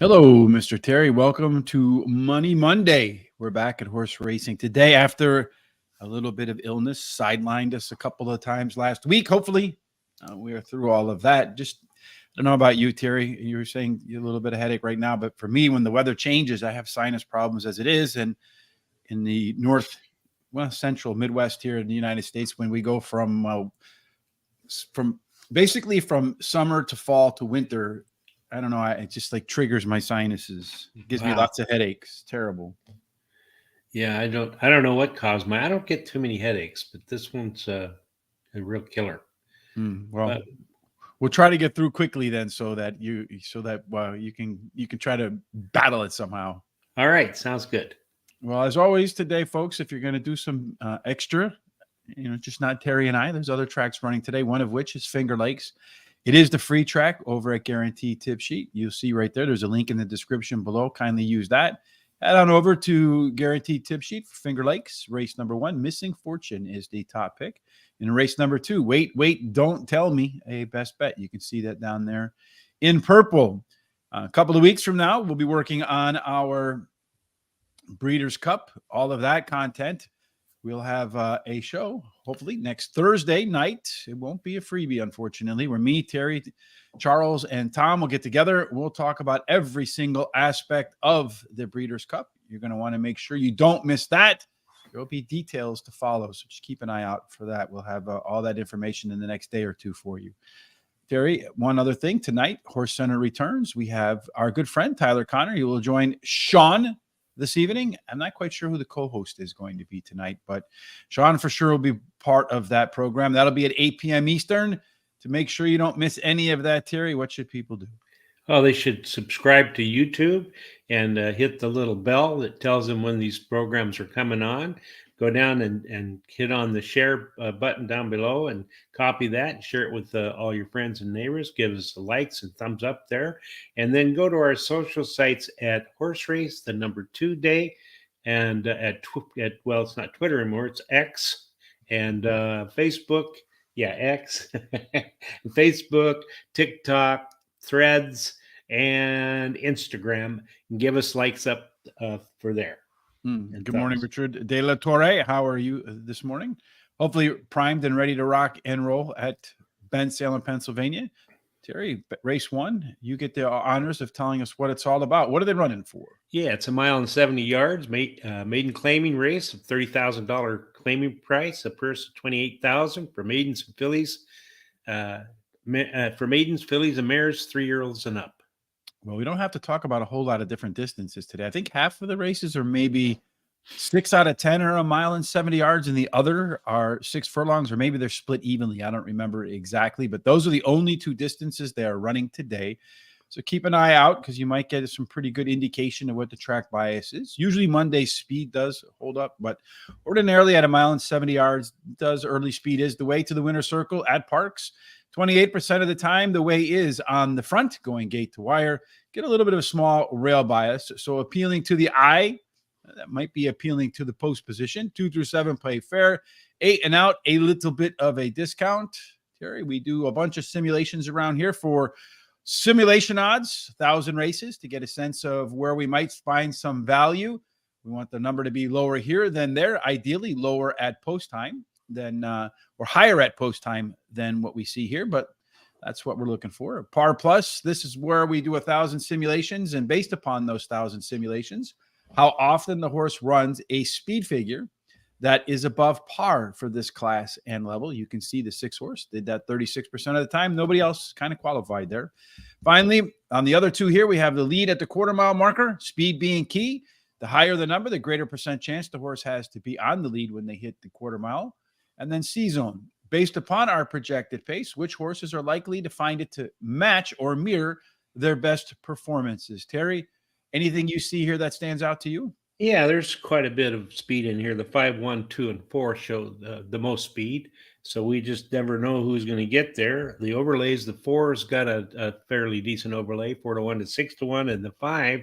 Hello, Mr. Terry. Welcome to Money Monday. We're back at horse racing today after a little bit of illness sidelined us a couple of times last week. Hopefully, we are through all of that. Just, I don't know about you, Terry. You were saying you have a little bit of headache right now, but for me, when the weather changes, I have sinus problems as it is. And in the central Midwest here in the United States, when we go from basically from summer to fall to winter, I don't know. It just like triggers my sinuses. It gives me Wow. lots of headaches. Terrible. Yeah, I don't know what caused I don't get too many headaches, but this one's a real killer. Well, But we'll try to get through quickly then, so that you can try to battle it somehow. all right, sounds good. Well, as always today, folks, if you're going to do some extra, just not Terry and I, there's other tracks running today. One of which is Finger Lakes. It is the free track over at Guaranteed Tip Sheet. You'll see right there. There's a link in the description below. Kindly use that. Head on over to Guaranteed Tip Sheet for Finger Lakes. Race number 1, Missing Fortune, is the top pick. In race number 2, Wait, Don't Tell Me, a best bet. You can see that down there in purple. A couple of weeks from now, we'll be working on our Breeders' Cup, all of that content. We'll have a show, hopefully, next Thursday night. It won't be a freebie, unfortunately, where me, Terry, Charles, and Tom will get together. We'll talk about every single aspect of the Breeders' Cup. You're going to want to make sure you don't miss that. There will be details to follow, so just keep an eye out for that. We'll have all that information in the next day or two for you. Terry, one other thing. Tonight, Horse Center returns. We have our good friend, Tyler Connor. He will join Sean this evening. I'm not quite sure who the co-host is going to be tonight, but Sean for sure will be part of that program. That'll be at 8 p.m. Eastern. To make sure you don't miss any of that, Terry, what should people do? Oh, they should subscribe to YouTube and hit the little bell that tells them when these programs are coming on. Go down and hit on the share button down below and copy that and share it with all your friends and neighbors. Give us the likes and thumbs up there. And then go to our social sites at Horse Race, the number 2 day, and well, it's not Twitter anymore, it's X, and Facebook. Yeah, X, Facebook, TikTok, Threads, and Instagram, and give us likes up for there. Good morning, Richard De La Torre. How are you this morning? Hopefully primed and ready to rock and roll at Bensalem, Pennsylvania. Terry, race 1, you get the honors of telling us what it's all about. What are they running for? Yeah, it's a mile and 70 yards, maiden claiming race of $30,000 claiming price, a purse of $28,000 for maidens and fillies. For maidens, fillies, and mares, 3-year-olds and up. Well, we don't have to talk about a whole lot of different distances today. I think half of the races are maybe 6 out of 10 are a mile and 70 yards, and the other are 6 furlongs, or maybe they're split evenly. I don't remember exactly, but those are the only 2 distances they are running today. So keep an eye out because you might get some pretty good indication of what the track bias is. Usually Monday's speed does hold up, but ordinarily at a mile and 70 yards, early speed is the way to the winner's circle at Parx. 28% of the time, the way is on the front, going gate to wire. Get a little bit of a small rail bias. So appealing to the eye, that might be appealing to the post position. 2 through 7 play fair. 8 and out, a little bit of a discount. Terry, we do a bunch of simulations around here for simulation odds, 1,000 races, to get a sense of where we might find some value. We want the number to be lower here than there, ideally lower at post time than or higher at post time than what we see here, but that's what we're looking for. Par plus, this is where we do 1,000 simulations, and based upon those 1,000 simulations, how often the horse runs a speed figure that is above par for this class and level. You can see the 6 horse did that 36% of the time. Nobody else kind of qualified there. Finally, on the other 2 here, we have the lead at the quarter-mile marker, speed being key. The higher the number, the greater percent chance the horse has to be on the lead when they hit the quarter mile. And then C-zone, based upon our projected pace, which horses are likely to find it to match or mirror their best performances. Terry, anything you see here that stands out to you? Yeah, there's quite a bit of speed in here. The 5, 1, 2, and 4 show the most speed. So we just never know who's going to get there. The overlays, the 4's got a fairly decent overlay, 4 to 1 to 6 to 1, and the 5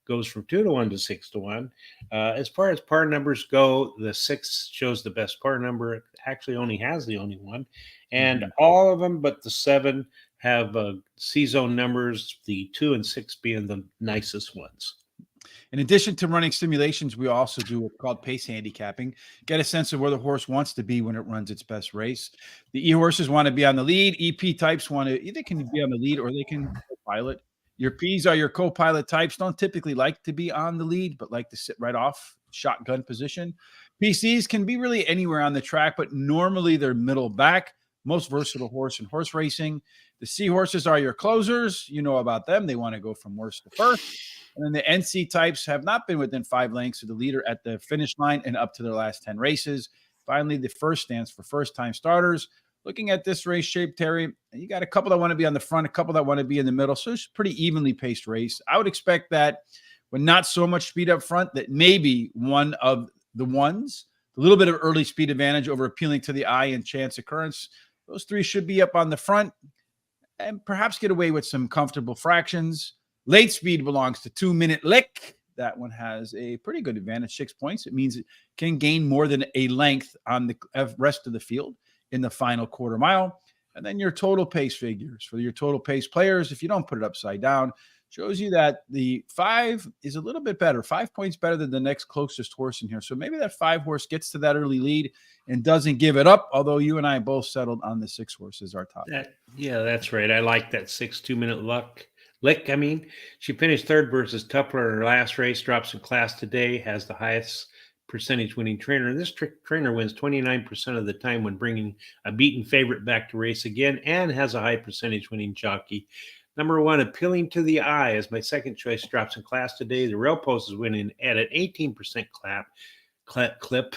goes from 2 to 1 to 6 to 1. As far as par numbers go, the 6 shows the best par number. It actually only has the only one. And all of them but the 7 have C-zone numbers, the 2 and 6 being the nicest ones. In addition to running simulations, we also do what's called pace handicapping. Get a sense of where the horse wants to be when it runs its best race. The E horses want to be on the lead. EP types want to either can be on the lead or they can co-pilot. Your Ps are your co-pilot types. Don't typically like to be on the lead, but like to sit right off shotgun position. PCs can be really anywhere on the track, but normally they're middle back. Most versatile horse in horse racing. The C horses are your closers. You know about them. They want to go from worst to first. And then the NC types have not been within 5 lengths of the leader at the finish line and up to their last 10 races. Finally, the first stands for first-time starters. Looking at this race shape, Terry, you got a couple that want to be on the front, a couple that want to be in the middle. So it's a pretty evenly paced race. I would expect that with not so much speed up front, that maybe one of the ones, a little bit of early speed advantage over appealing to the eye and chance occurrence. Those 3 should be up on the front and perhaps get away with some comfortable fractions. Late speed belongs to 2 Minute Lick. That one has a pretty good advantage, 6 points. It means it can gain more than a length on the rest of the field in the final quarter mile. And then your total pace figures for your total pace players, if you don't put it upside down, shows you that the 5 is a little bit better, 5 points better than the next closest horse in here. So maybe that 5 horse gets to that early lead and doesn't give it up, although you and I both settled on the 6 horse as our top. Yeah, that's right. I like that 6 2-minute Lick. She finished third versus Tupper in her last race, drops in class today, has the highest percentage winning trainer. And this trainer wins 29% of the time when bringing a beaten favorite back to race again, and has a high percentage winning jockey. Number 1, appealing to the eye, as my second choice, drops in class today. The rail post is winning at an 18% clip.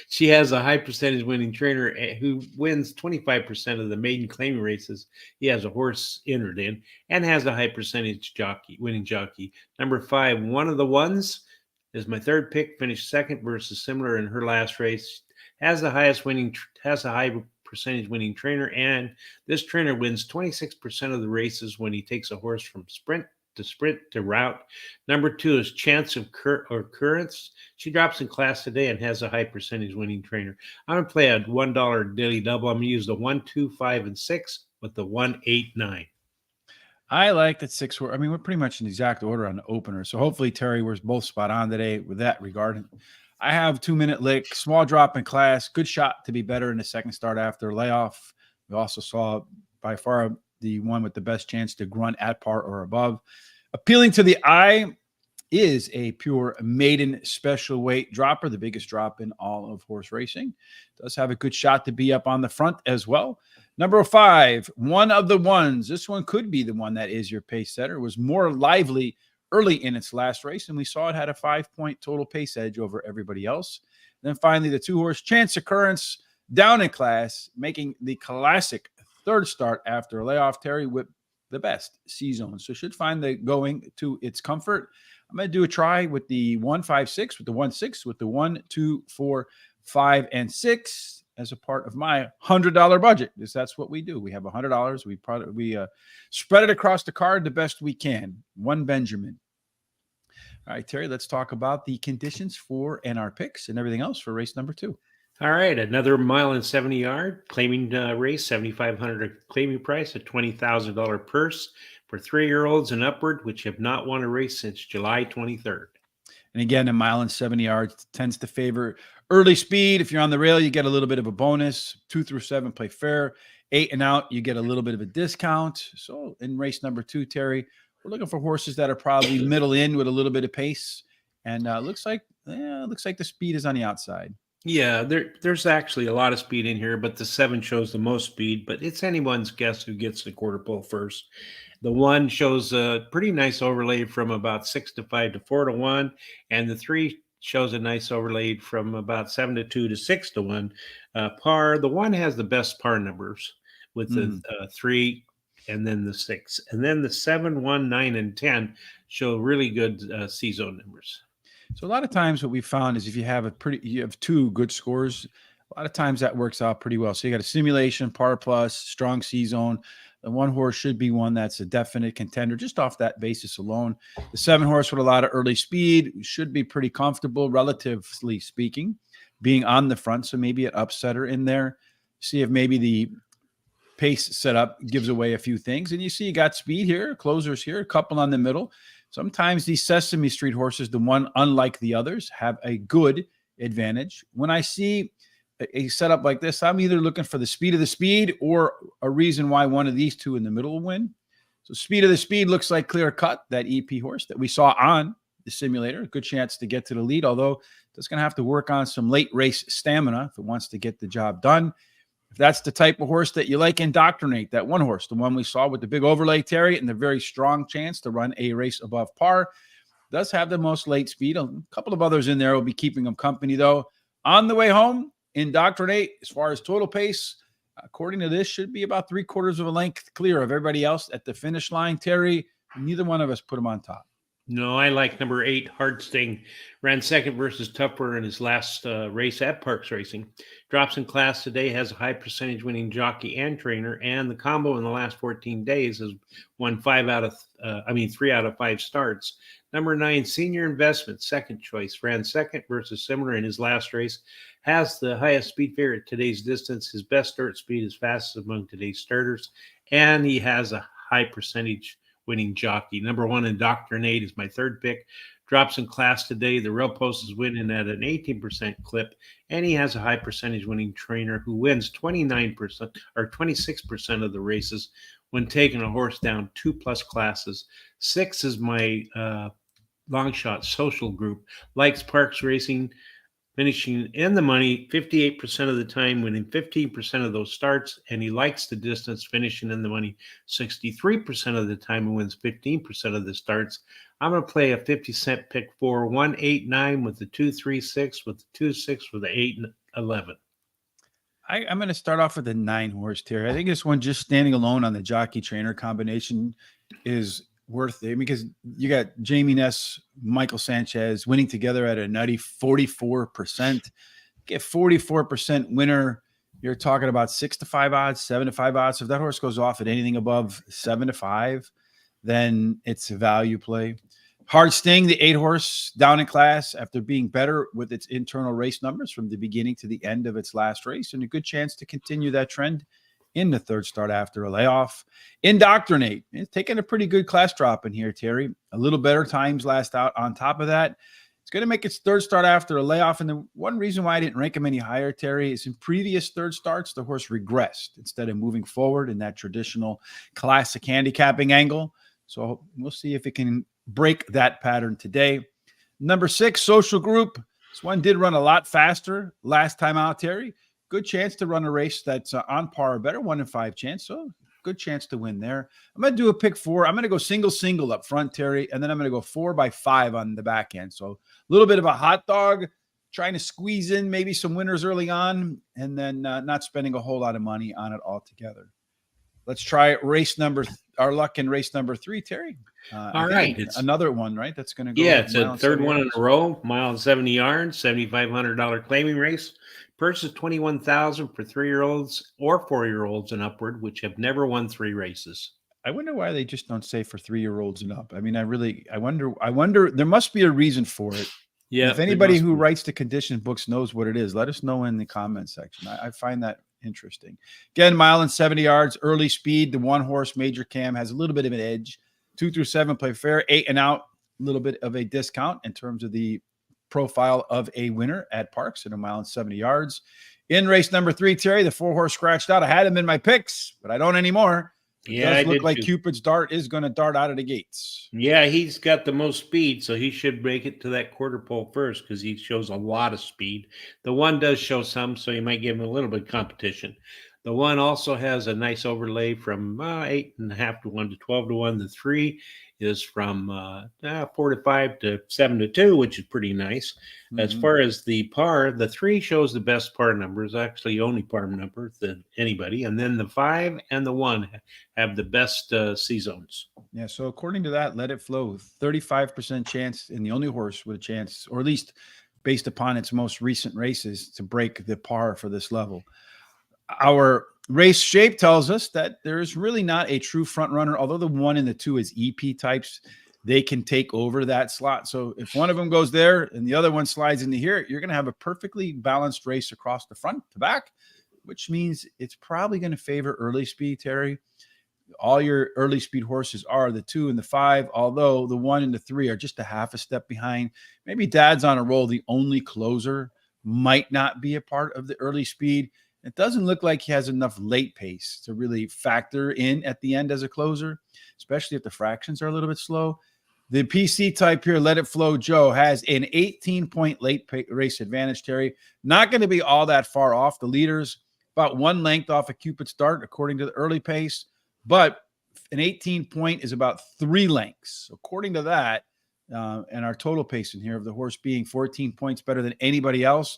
She has a high percentage winning trainer who wins 25% of the maiden claiming races he has a horse entered in, and has a high percentage winning jockey. Number 5, One of the Ones, is my third pick, finished second versus similar in her last race, has a high percentage winning trainer, and this trainer wins 26% of the races when he takes a horse from sprint to route. Number 2 is Chance of Occurrence. She drops in class today and has a high percentage winning trainer. I'm going to play a $1 daily double. I'm going to use the 1, 2, 5, and 6 with the 1, 8, 9. I like that 6. I mean, we're pretty much in exact order on the opener. So hopefully, Terry, we're both spot on today with that regard. I have 2 Minute Lick, small drop in class, good shot to be better in the second start after layoff. We also saw by far the one with the best chance to grunt at par or above. Appealing to the eye is a pure maiden special weight dropper, the biggest drop in all of horse racing. Does have a good shot to be up on the front as well. Number 5, One of the Ones. This one could be the one that is your pace setter. It was more lively early in its last race, and we saw it had a 5-point total pace edge over everybody else. And then finally, the 2 horse Chance Occurrence, down in class, making the classic third start after a layoff, Terry, with the best C-zone. So should find the going to its comfort. I'm going to do a try with the 1, 5, 6, with the 1, 6, with the 1, 2, 4, 5, and 6 as a part of my $100 budget, because that's what we do. We have $100. We spread it across the card the best we can. One Benjamin. All right, Terry, let's talk about the conditions for and our picks and everything else for race number 2. All right, another 1.70-mile claiming race, $7,500 claiming price, a $20,000 purse for 3-year-olds and upward, which have not won a race since July 23rd. And again, 1.70 tends to favor early speed. If you're on the rail, you get a little bit of a bonus. 2 through 7 play fair. 8 and out, you get a little bit of a discount. So in race number 2, Terry, we're looking for horses that are probably middle in with a little bit of pace. And looks like the speed is on the outside. Yeah, there's actually a lot of speed in here, but the 7 shows the most speed, but it's anyone's guess who gets the quarter pole first. The 1 shows a pretty nice overlay from about 6 to 5 to 4 to 1, and the 3 shows a nice overlay from about 7 to 2 to 6 to 1. Par, the 1 has the best par numbers with the 3 and then the 6. And then the 7, 1, 9, and 10 show really good C-zone numbers. So a lot of times what we found is if you have 2 good scores, a lot of times that works out pretty well. So you got a simulation, par plus, strong C-zone. The 1 horse should be one that's a definite contender just off that basis alone. The 7 horse with a lot of early speed should be pretty comfortable, relatively speaking, being on the front. So maybe an upsetter in there. See if maybe the pace setup gives away a few things. And you see you got speed here, closers here, a couple on the middle. Sometimes these Sesame Street horses, the one unlike the others, have a good advantage. When I see a setup like this, I'm either looking for the speed or a reason why one of these two in the middle will win. So speed of the speed looks like clear cut, that EP horse that we saw on the simulator. A good chance to get to the lead, although it's going to have to work on some late race stamina if it wants to get the job done. If that's the type of horse that you like, Indoctrinate, that one horse, the one we saw with the big overlay, Terry, and the very strong chance to run a race above par, does have the most late speed. A couple of others in there will be keeping him company, though. On the way home, Indoctrinate, as far as total pace, according to this, should be about 3/4 of a length clear of everybody else at the finish line. Terry, neither one of us put him on top. No, I like number 8, Hard Sting. Ran second versus Tupper in his last race at Parx Racing. Drops in class today, has a high percentage winning jockey and trainer, and the combo in the last 14 days has won 3 out of 5 starts. Number 9, Senior Investment, second choice. Ran second versus similar in his last race. Has the highest speed figure at today's distance. His best start speed is fastest among today's starters, and he has a high percentage winning jockey. Number 1, Indoctrinate is my third pick. Drops in class today. The Real Post is winning at an 18% clip, and he has a high percentage winning trainer who wins 29% or 26% of the races when taking a horse down 2+ classes. 6 is my long shot Social Group. Likes Parx Racing, finishing in the money 58% of the time, winning 15% of those starts, and he likes the distance, finishing in the money 63% of the time and wins 15% of the starts. I'm going to play a 50-cent pick for 1, 8, 9 with the 2, 3, 6, with the 2, 6, with the 8, and 11. I'm going to start off with the 9 horse, Terry. I think this one, just standing alone on the jockey trainer combination, is worth it, because you got Jamie Ness, Michael Sanchez winning together at a nutty 44%. Get 44% winner, you're talking about 6-5 odds, 7-5 odds. So if that horse goes off at anything above 7-5, then it's a value play. Hard Sting, the 8 horse, down in class after being better with its internal race numbers from the beginning to the end of its last race, and a good chance to continue that trend in the third start after a layoff. Indoctrinate, it's taking a pretty good class drop in here, Terry. A little better times last out on top of that. It's going to make its third start after a layoff. And the one reason why I didn't rank him any higher, Terry, is in previous third starts, the horse regressed instead of moving forward in that traditional classic handicapping angle. So we'll see if it can break that pattern today. Number 6, Social Group. This one did run a lot faster last time out, Terry. Good chance to run a race that's on par or better, 1 in 5 chance. So good chance to win there. I'm going to do a pick 4. I'm going to go single up front, Terry, and then I'm going to go 4x5 on the back end. So a little bit of a hot dog, trying to squeeze in maybe some winners early on, and then not spending a whole lot of money on it altogether. Let's try our luck in race number 3, Terry. All right. It's another one, right? That's going to go. Yeah, it's a third one in a row. Mile and 70 yards, $7,500 claiming race. Purchase $21,000 for 3-year-olds or 4-year-olds and upward, which have never won 3 races. I wonder why they just don't say for 3-year-olds and up. I mean, I wonder. There must be a reason for it. Yeah. If anybody who writes the condition books knows what it is, let us know in the comment section. I find that interesting. Again, mile and 70 yards, early speed. The 1 horse Major Cam has a little bit of an edge. 2 through 7 play fair. 8 and out, a little bit of a discount in terms of the profile of a winner at Parx at a mile and 70 yards. In race number 3, Terry, the 4 horse scratched out. I had him in my picks, but I don't anymore. It does look like Cupid's dart is going to dart out of the gates. Yeah, he's got the most speed, so he should make it to that quarter pole first because he shows a lot of speed. The 1 does show some, so you might give him a little bit of competition. The 1 also has a nice overlay from 8.5 to 1 to 12 to 1. The 3 is from 4 to 5 to 7 to 2, which is pretty nice. Mm-hmm. As far as the par, the 3 shows the best par numbers, actually only par number than anybody. And then the 5 and the 1 have the best C zones. Yeah, so according to that, Let It Flow, 35% chance, and the only horse with a chance, or at least based upon its most recent races, to break the par for this level. Our race shape tells us that there is really not a true front runner, although the 1 and the 2 is EP types. They can take over that slot. So if one of them goes there and the other one slides into here, you're going to have a perfectly balanced race across the front to back. which means it's probably going to favor early speed, Terry. All your early speed horses are the 2 and the 5, although the 1 and the 3 are just a half a step behind. Maybe Dad's on a Roll, the only closer, might not be a part of the early speed. It doesn't look like he has enough late pace to really factor in at the end as a closer, especially if the fractions are a little bit slow. The PC type here, Let It Flow Joe, has an 18-point late race advantage, Terry. Not going to be all that far off the leaders, about 1 length off of Cupid's Dart, according to the early pace. But an 18-point is about 3 lengths. According to that, and our total pace in here of the horse being 14 points better than anybody else,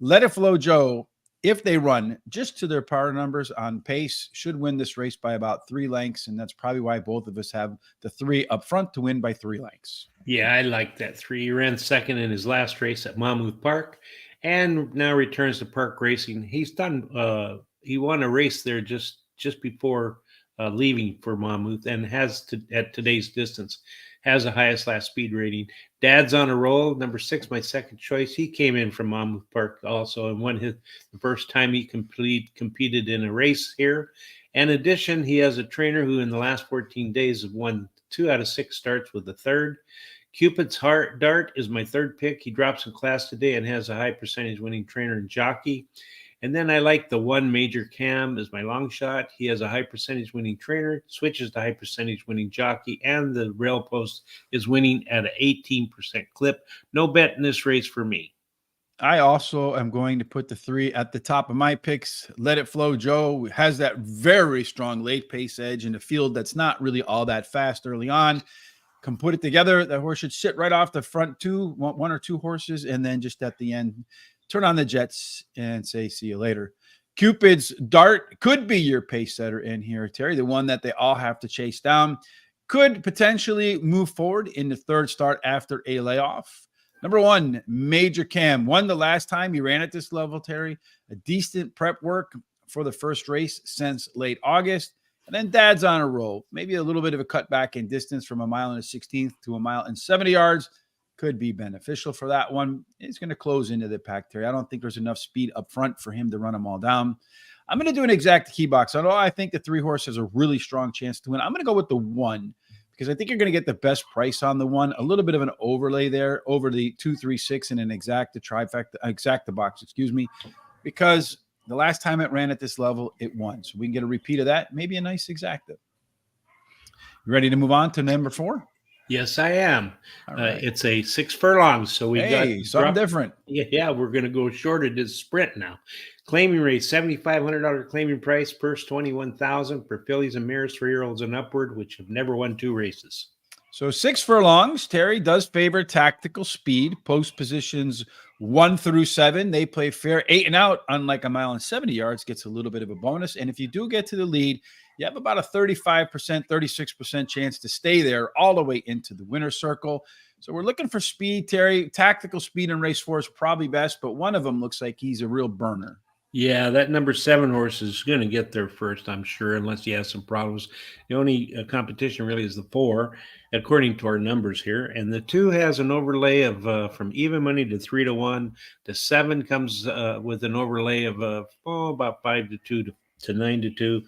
Let It Flow Joe, if they run just to their power numbers on pace, should win this race by about 3 lengths. And that's probably why both of us have the 3 up front to win by 3 lengths. Yeah, I like that 3. He ran second in his last race at Monmouth Park and now returns to Park Racing. He's done, he won a race there just before leaving for Monmouth, and has at today's distance has the highest last speed rating. Dad's on a Roll, number 6, my second choice. He came in from Monmouth Park also and won the first time he competed in a race here. In addition, he has a trainer who in the last 14 days have won 2 out of 6 starts with the 3rd. Cupid's Dart is my 3rd pick. He drops in class today and has a high percentage winning trainer and jockey. And then I like the 1 Major Cam as my long shot. He has a high percentage winning trainer, switches to high percentage winning jockey, and the rail post is winning at an 18% clip. No bet in this race for me. I also am going to put the 3 at the top of my picks. Let It Flow Joe has that very strong late pace edge in a field that's not really all that fast early on. Come put it together. The horse should sit right off the front 1 or 2 horses, and then just at the end, turn on the jets and say, see you later. Cupid's Dart could be your pace setter in here, Terry, the one that they all have to chase down. Could potentially move forward in the 3rd start after a layoff. Number 1, Major Cam. Won the last time he ran at this level, Terry. A decent prep work for the first race since late August. And then Dad's on a Roll. Maybe a little bit of a cutback in distance from 1 mile and 1/16 to 1 mile and 70 yards. Could be beneficial for that one. It's going to close into the pack, Terry. I don't think there's enough speed up front for him to run them all down. I'm going to do an exact key box. Although I think the 3 horse has a really strong chance to win, I'm going to go with the 1 because I think you're going to get the best price on the 1. A little bit of an overlay there over the 2, 3, 6 and an exacta box, because the last time it ran at this level, it won. So we can get a repeat of that. Maybe a nice exacta. You ready to move on to number 4? Yes, I am. Right. It's a 6 furlongs, so we got something different. Yeah, we're going to go shorter to sprint now. Claiming rate $7,500 claiming price, purse $21,000 for fillies and mares 3-year-olds and upward, which have never won 2 races. So 6 furlongs. Terry does favor tactical speed. Post positions 1 through 7. They play fair 8 and out. Unlike 1 mile and 70 yards, gets a little bit of a bonus. And if you do get to the lead, you have about a 35%, 36% chance to stay there all the way into the winner's circle. So we're looking for speed, Terry. Tactical speed in race 4 is probably best, but one of them looks like he's a real burner. Yeah, that number 7 horse is going to get there first, I'm sure, unless he has some problems. The only competition really is the 4, according to our numbers here. And the 2 has an overlay of from even money to 3-1. The 7 comes with an overlay of about 5-2 to 9-2.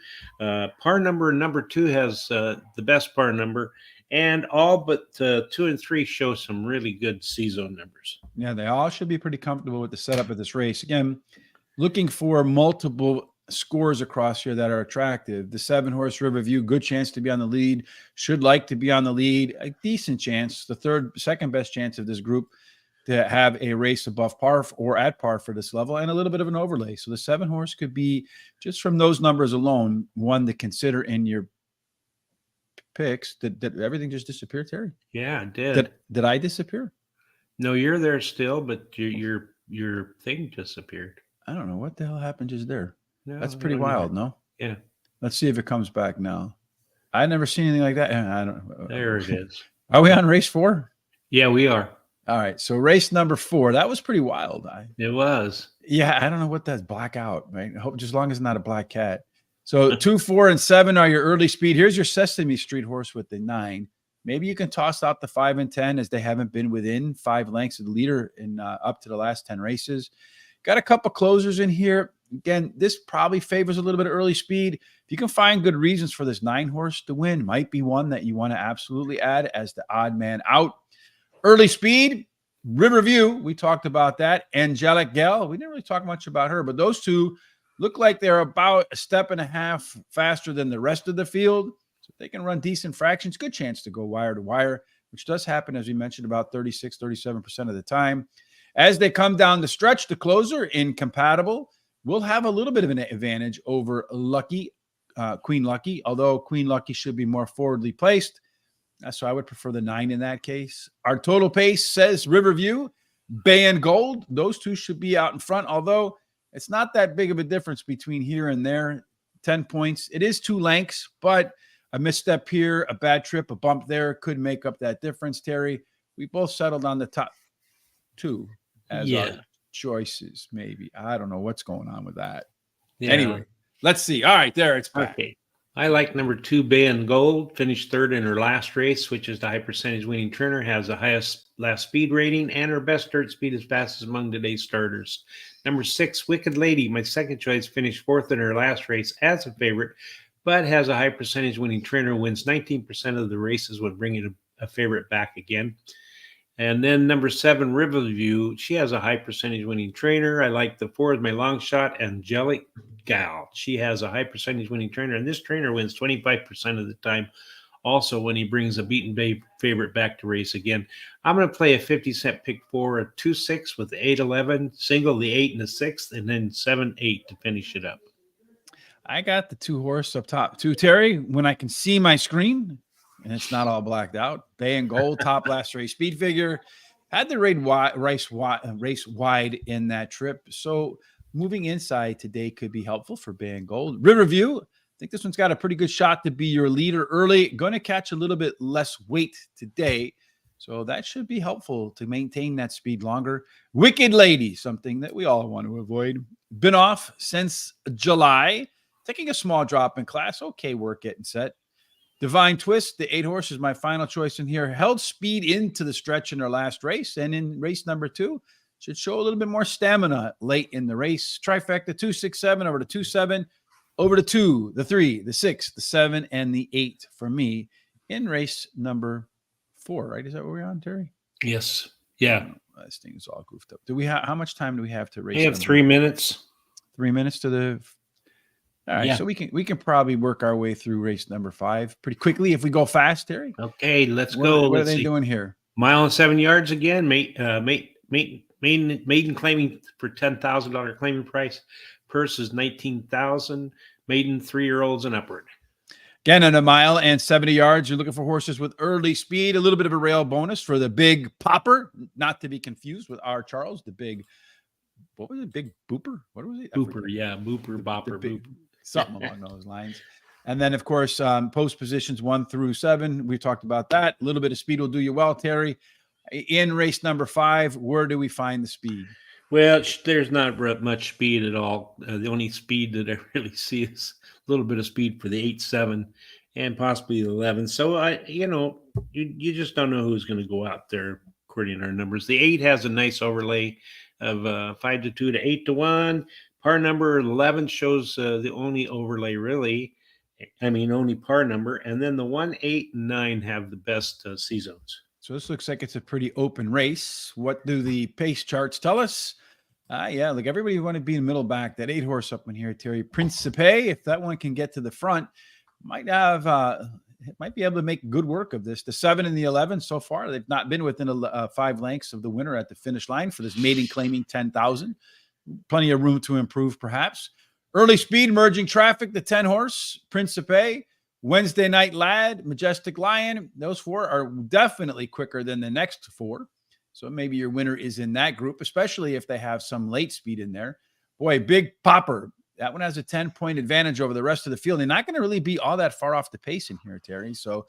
Par number 2 has the best par number. And all but 2 and 3 show some really good C-zone numbers. Yeah, they all should be pretty comfortable with the setup of this race. Again, looking for multiple scores across here that are attractive. The 7 horse Riverview, good chance to be on the lead. Should like to be on the lead. A decent chance. The second best chance of this group to have a race above par or at par for this level, and a little bit of an overlay. So the 7 horse could be, just from those numbers alone, one to consider in your picks. Did everything just disappear, Terry? Yeah, it did. Did I disappear? No, you're there still, but your thing disappeared. I don't know what the hell happened just there. No, that's pretty wild, no? Yeah. Let's see if it comes back now. I never seen anything like that. I don't. There it is. Are we on race 4? Yeah, we are. All right. So race number 4. That was pretty wild. It was. Yeah, I don't know what that's blackout, right? I hope just as long as it's not a black cat. So 2, 4, and 7 are your early speed. Here's your Sesame Street horse with the 9. Maybe you can toss out the 5 and 10 as they haven't been within 5 lengths of the leader in up to the last 10 races. Got a couple closers in here. Again, this probably favors a little bit of early speed. If you can find good reasons for this 9-horse to win, might be one that you want to absolutely add as the odd man out. Early speed, Riverview, we talked about that. Angelic Gal, we didn't really talk much about her, but those two look like they're about a step and a half faster than the rest of the field. So if they can run decent fractions, good chance to go wire to wire, which does happen, as we mentioned, about 36, 37% of the time. As they come down the stretch, the closer, Incompatible, will have a little bit of an advantage over Lucky, Queen Lucky, although Queen Lucky should be more forwardly placed. So I would prefer the 9 in that case. Our total pace says Riverview, Bay and Gold. Those two should be out in front, although it's not that big of a difference between here and there. 10 points. It is 2 lengths, but a misstep here, a bad trip, a bump there could make up that difference, Terry. We both settled on the top 2 as our choices, maybe. I don't know what's going on with that. Yeah. Anyway, let's see. All right, there it's back. Okay. I like number 2, Bay and Gold. Finished third in her last race, switches to high percentage winning Turner, has the highest last speed rating, and her best dirt speed is fastest among today's starters. Number 6, Wicked Lady, my second choice, finished 4th in her last race as a favorite, but has a high percentage winning trainer, wins 19% of the races when bringing a favorite back again. And then number 7, Riverview, she has a high percentage winning trainer. I like the 4 as my long shot, Angelic Gal. She has a high percentage winning trainer, and this trainer wins 25% of the time also when he brings a beaten bay favorite back to race again. I'm going to play a 50-cent pick 4, a 2-6 with the 8-11, single the 8 and the 6th, and then 7-8 to finish it up. I got the 2-horse up top too, Terry. When I can see my screen and it's not all blacked out, Bay and Gold, top last race speed figure, had the race wide in that trip. So moving inside today could be helpful for Bay and Gold. Riverview, I think this one's got a pretty good shot to be your leader early. Going to catch a little bit less weight today. So that should be helpful to maintain that speed longer. Wicked Lady, something that we all want to avoid. Been off since July. Taking a small drop in class. Okay, work getting set. Divine Twist, the 8-horse, is my final choice in here. Held speed into the stretch in her last race. And in race number 2, should show a little bit more stamina late in the race. Trifecta 2, 6, 7 over to 2, 7, over to 2, the 3, the 6, the 7, and the 8 for me in race number 4, right? Is that what we're on, Terry? Yes. Yeah. Oh, this thing is all goofed up. Do we have how much time do we have to race? We have 3 minutes. 3 minutes to the. All right, so we can probably work our way through race number 5 pretty quickly if we go fast, Terry. Okay, let's go. What are they doing here? Mile and 7 yards again. Maiden claiming for $10,000 claiming price. Purse is $19,000. Maiden 3-year-olds and upward. Again, on a mile and 70 yards, you're looking for horses with early speed. A little bit of a rail bonus for the Big Popper, not to be confused with R. Charles, the big. What was it? Big Booper? What was it? Booper, yeah, Booper, Bopper, big, Booper. Something along those lines. And then, of course, post positions 1 through 7. We talked about that. A little bit of speed will do you well, Terry. In race number 5, where do we find the speed? Well, there's not much speed at all. The only speed that I really see is a little bit of speed for the 8-7 and possibly the 11. So, you just don't know who's going to go out there according to our numbers. The 8 has a nice overlay of 5-2 to 8-1. Par number 11 shows the only overlay, really. Only par number. And then the 1, 8, and 9 have the best C zones. So this looks like it's a pretty open race. What do the pace charts tell us? Yeah, look, everybody want to be in the middle back. That 8-horse up in here, Terry Principe, if that one can get to the front, might be able to make good work of this. The 7 and the 11 so far, they've not been within 5 lengths of the winner at the finish line for this maiden claiming 10,000. Plenty of room to improve, perhaps. Early speed, merging traffic, the 10-horse, Principe, Wednesday Night Lad, Majestic Lion. Those 4 are definitely quicker than the next 4. So maybe your winner is in that group, especially if they have some late speed in there. Boy, Big Popper. That one has a 10-point advantage over the rest of the field. They're not going to really be all that far off the pace in here, Terry. So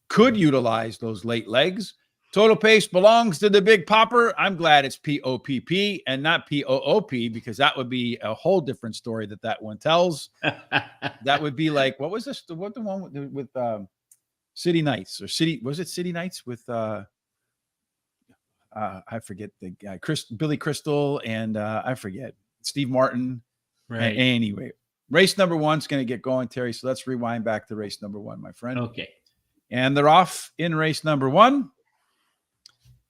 could utilize those late legs. Total pace belongs to the Big Popper. I'm glad it's P-O-P-P and not P-O-O-P, because that would be a whole different story that one tells. That would be like, what was this? What the one with City Nights or was it City Nights with I forget the guy, Billy Crystal and I forget, Steve Martin. Right. Anyway, race number 1 is going to get going, Terry. So let's rewind back to race number 1, my friend. Okay. And they're off in race number 1.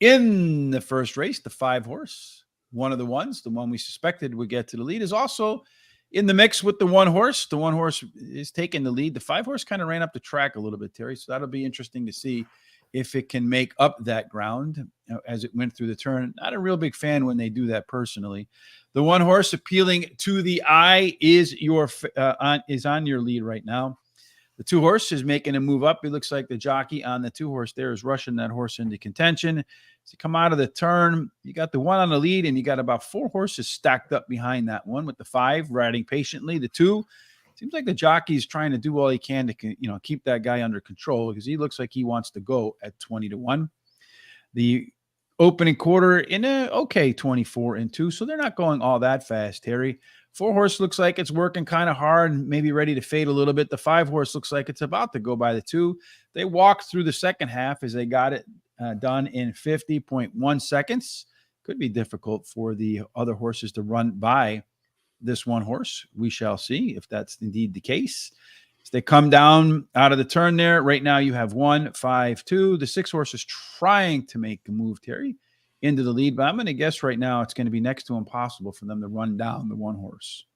In the first race, the 5-horse, one of the ones, the one we suspected would get to the lead, is also in the mix with the 1-horse. The 1-horse is taking the lead. The 5-horse kind of ran up the track a little bit, Terry. So that'll be interesting to see if it can make up that ground as it went through the turn. Not a real big fan when they do that personally. The 1-horse appealing to the eye is on your lead right now. The 2-horse is making a move up. It looks like the jockey on the 2-horse there is rushing that horse into contention. As you come out of the turn, you got the 1 on the lead, and you got about 4 horses stacked up behind that one, with the 5 riding patiently. The 2 seems like the jockey's trying to do all he can to keep that guy under control, because he looks like he wants to go at 20-1. The opening quarter in a okay 24-2, so they're not going all that fast, Terry. 4-horse looks like it's working kind of hard and maybe ready to fade a little bit. The 5-horse looks like it's about to go by the 2. They walked through the second half as they got it done in 50.1 seconds. Could be difficult for the other horses to run by this 1-horse. We shall see if that's indeed the case. As they come down out of the turn there, right now you have 1, 5, 2. The 6-horse is trying to make a move, Terry, into the lead, but I'm going to guess right now it's going to be next to impossible for them to run down the 1-horse.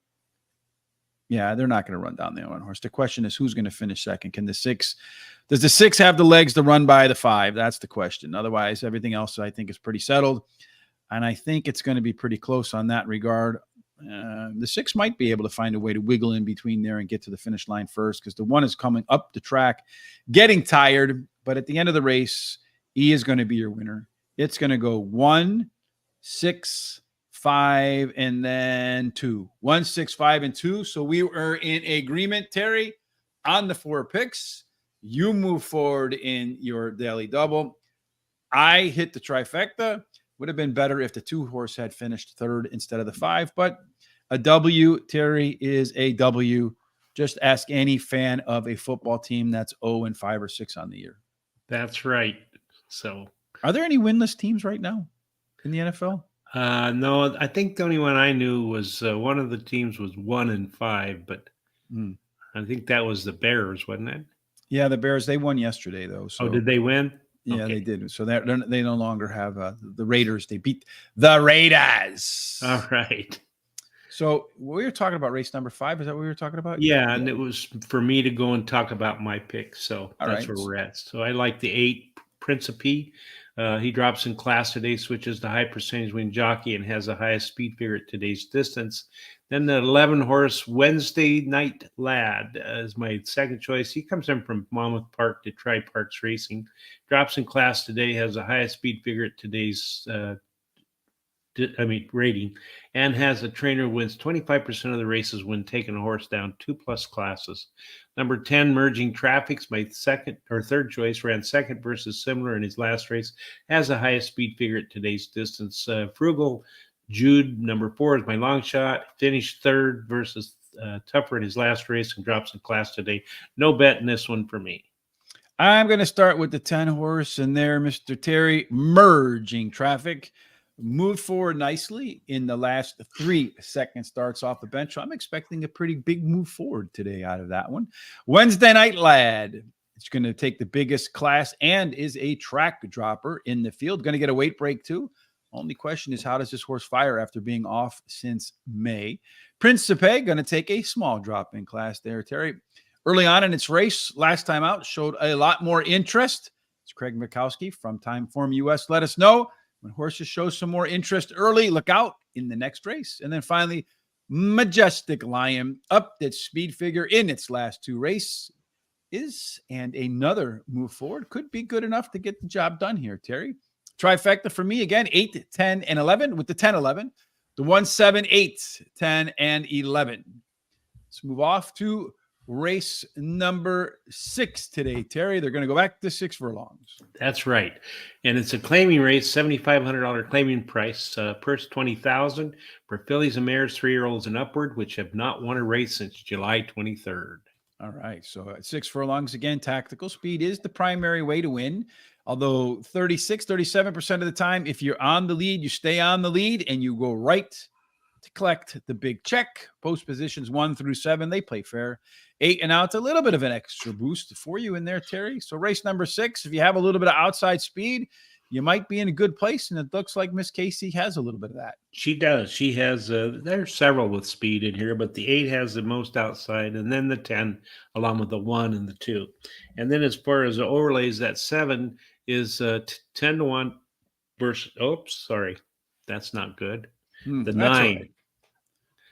Yeah, they're not going to run down the 1-horse. The question is, who's going to finish second? Does the 6 have the legs to run by the 5? That's the question. Otherwise, everything else I think is pretty settled, and I think it's going to be pretty close on that regard. The 6 might be able to find a way to wiggle in between there and get to the finish line first, because the 1 is coming up the track, getting tired, but at the end of the race, he is going to be your winner. It's going to go 1, 6, 5, and then 2. 1, 6, 5, and 2. So we were in agreement, Terry, on the 4 picks. You move forward in your daily double. I hit the trifecta. Would have been better if the 2-horse had finished third instead of the 5, but a W, Terry, is a W. Just ask any fan of a football team that's 0-5 or 6 on the year. That's right. So, are there any winless teams right now in the NFL? No, I think the only one I knew was one of the teams was 1-5, but I think that was the Bears, wasn't it? Yeah, the Bears, they won yesterday, though. So. Oh, did they win? Yeah, okay. They did. So they no longer have the Raiders. They beat the Raiders. All right. So we were talking about race number 5. Is that what we were talking about? Yeah, and it was for me to go and talk about my pick. So that's where we're at. So I like the 8 Principe. He drops in class today, switches to high percentage win jockey, and has the highest speed figure at today's distance. Then the 11-horse Wednesday Night Lad is my second choice. He comes in from Monmouth Park to try Parx Racing. Drops in class today, has the highest speed figure at today's rating, and has a trainer wins 25% of the races when taking a horse down 2+ classes. Number 10, Merging Traffic's my third choice, ran second versus similar in his last race, has the highest speed figure at today's distance. Frugal Jude, number 4, is my long shot, finished third versus Tougher in his last race and drops in class today. No bet in this one for me. I'm going to start with the 10-horse, and there, Mr. Terry, Merging Traffic. Moved forward nicely in the last 3 seconds, starts off the bench. So I'm expecting a pretty big move forward today out of that one. Wednesday Night Lad. It's going to take the biggest class and is a track dropper in the field. Going to get a weight break too. Only question is, how does this horse fire after being off since May? Principe going to take a small drop in class there, Terry. Early on in its race, last time out, showed a lot more interest. It's Craig Mikowski from Timeform US. Let us know when horses show some more interest early. Look out in the next race. And then finally, Majestic Lion upped its speed figure in its last 2 races. And another move forward could be good enough to get the job done here, Terry. Trifecta for me again, 8, 10, and 11 with the 10, 11. The 1, 7, 8, 10, and 11. Let's move off to race number 6 today, Terry. They're going to go back to 6 furlongs. That's right. And it's a claiming race, $7,500 claiming price, purse $20,000 for fillies and mares, 3-year-olds and upward, which have not won a race since July 23rd. All right. So at 6 furlongs, again, tactical speed is the primary way to win. Although 36, 37% of the time, if you're on the lead, you stay on the lead and you go right to collect the big check. Post positions 1 through 7, they play fair. 8 and out, a little bit of an extra boost for you in there, Terry. So race number 6, if you have a little bit of outside speed, you might be in a good place, and it looks like Miss Casey has a little bit of that. She does. She has, there's several with speed in here, but the 8 has the most outside, and then the 10, along with the 1 and the 2. And then as far as the overlays, that 7 is 10 to 1 versus, oops, sorry, that's not good. The 9. Right.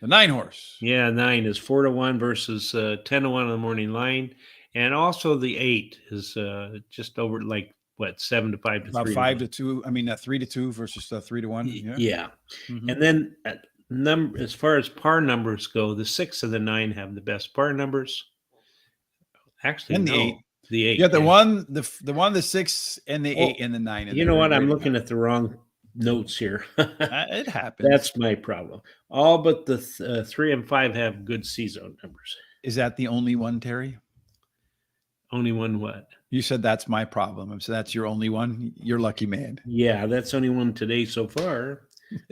The 9 horse. Yeah, 9 is 4 to 1 versus 10 to 1 on the morning line. And also the 8 is just over like, what, 7 to 5 to About 3. 5 to 2. I mean, 3 to 2 versus 3 to 1. Yeah. Yeah. Mhm. And then as far as par numbers go, the 6 and the 9 have the best par numbers. Actually, And the no, 8. the 8. Yeah, the 1, the 6, and the 8 and the 9. You know what? I'm looking at the wrong notes here. It happens. That's my problem. All but the 3 and 5 have good C-zone numbers. Is that the only one, Terry? Only one what? You said that's my problem. So that's your only one? You're lucky man. Yeah, that's only one today so far.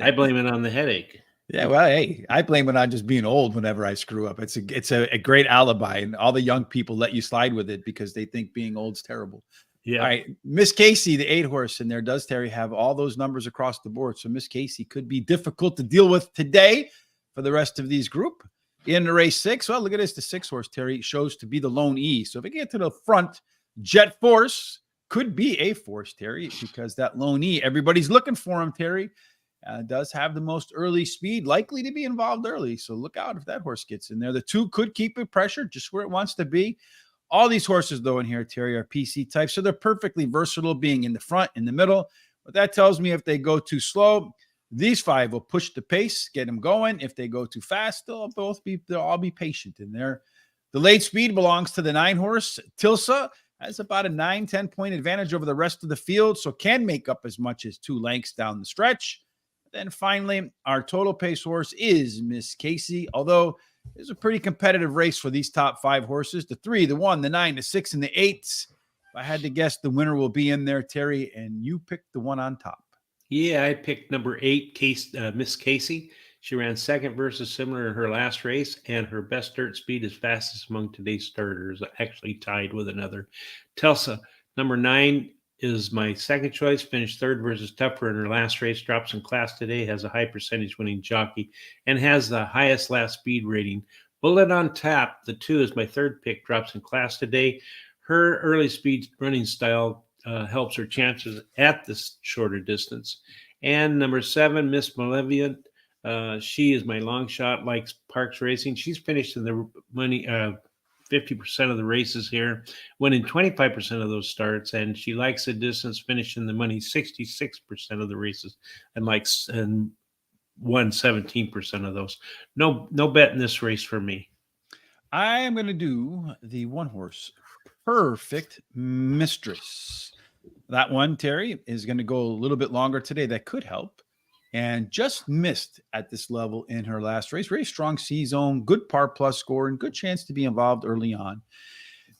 I blame it on the headache. Yeah, well, hey, I blame it on just being old whenever I screw up. It's a great alibi, and all the young people let you slide with it because they think being old's terrible. Yeah. All right, Miss Casey, the 8 horse in there, does Terry have all those numbers across the board? So Miss Casey could be difficult to deal with today for the rest of these group. In the race 6, well, look at this. The 6 horse, Terry, shows to be the lone E. So if we get to the front, Jet Force could be a force, Terry, because that lone E, everybody's looking for him, Terry. Does have the most early speed, likely to be involved early. So look out if that horse gets in there. The 2 could keep it pressured just where it wants to be. All these horses, though, in here, Terry, are PC type. So they're perfectly versatile, being in the front, in the middle. But that tells me if they go too slow, these 5 will push the pace, get them going. If they go too fast, they'll all be patient in there. The late speed belongs to the 9 horse. Tilsa has about a 9-10 point advantage over the rest of the field, so can make up as much as 2 lengths down the stretch. Then finally, our total pace horse is Miss Casey, although it's a pretty competitive race for these top 5 horses. The 3, the 1, the 9, the 6, and the 8. If I had to guess, the winner will be in there, Terry, and you picked the one on top. Yeah, I picked number 8, Miss Casey. She ran second versus similar in her last race, and her best dirt speed is fastest among today's starters, actually tied with another. Telsa, number 9, is my second choice. Finished third versus Tougher in her last race. Drops in class today. Has a high percentage winning jockey and has the highest last speed rating. Bullet on Tap, the 2, is my third pick. Drops in class today. Her early speed running style helps her chances at this shorter distance. And number 7, Miss Malevolent. She is my long shot, likes Parx Racing. She's finished in the money 50% of the races here, winning 25% of those starts, and she likes the distance, finishing the money 66% of the races, and won 17% of those. No bet in this race for me. I am going to do the 1 horse, Perfect Mistress. That one, Terry, is going to go a little bit longer today. That could help. And just missed at this level in her last race. Very strong C-zone, good par plus score, and good chance to be involved early on.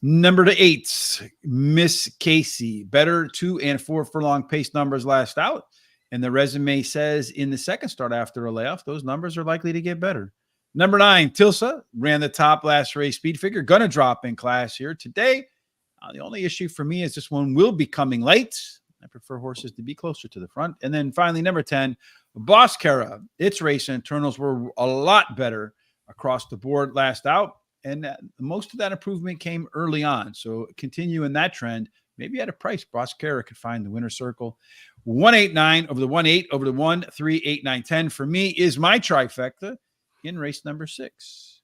Number 8, Miss Casey. Better 2 and 4 furlong pace numbers last out. And the resume says in the second start after a layoff, those numbers are likely to get better. Number 9, Tilsa, ran the top last race speed figure. Going to drop in class here today. The only issue for me is this one will be coming late. I prefer horses to be closer to the front. And then finally, number 10, Boss Cara. Its race internals were a lot better across the board last out. And most of that improvement came early on. So continue in that trend. Maybe at a price, Boss Cara could find the winner's circle. 189 over the 1-8 over the 1-3, 8, 9, 10 for me is my trifecta in race number 6.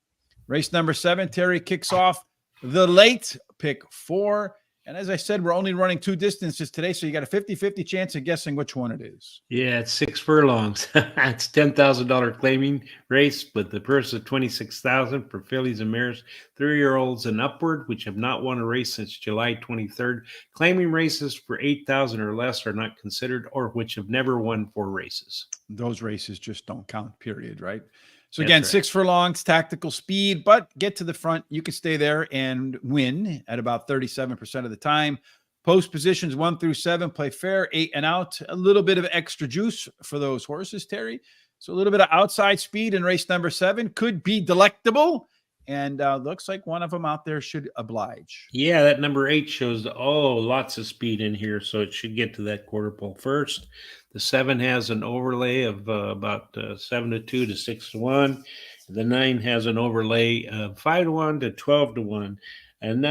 Race number 7, Terry kicks off the late pick 4. And as I said, we're only running 2 distances today, so you got a 50-50 chance of guessing which one it is. Yeah, it's 6 furlongs. It's $10,000 claiming race, but the purse of $26,000 for fillies and mares, 3-year-olds and upward, which have not won a race since July 23rd. Claiming races for $8,000 or less are not considered, or which have never won 4 races. Those races just don't count, period, right? So again, 6 furlongs, tactical speed, but get to the front. You can stay there and win at about 37% of the time. Post positions 1 through 7, play fair, 8 and out. A little bit of extra juice for those horses, Terry. So a little bit of outside speed in race number 7 could be delectable. And looks like one of them out there should oblige. Yeah, that number 8 shows lots of speed in here, so it should get to that quarter pole first. The 7 has an overlay of about 7-2 to 6-1. The 9 has an overlay of 5-1 to 12-1. And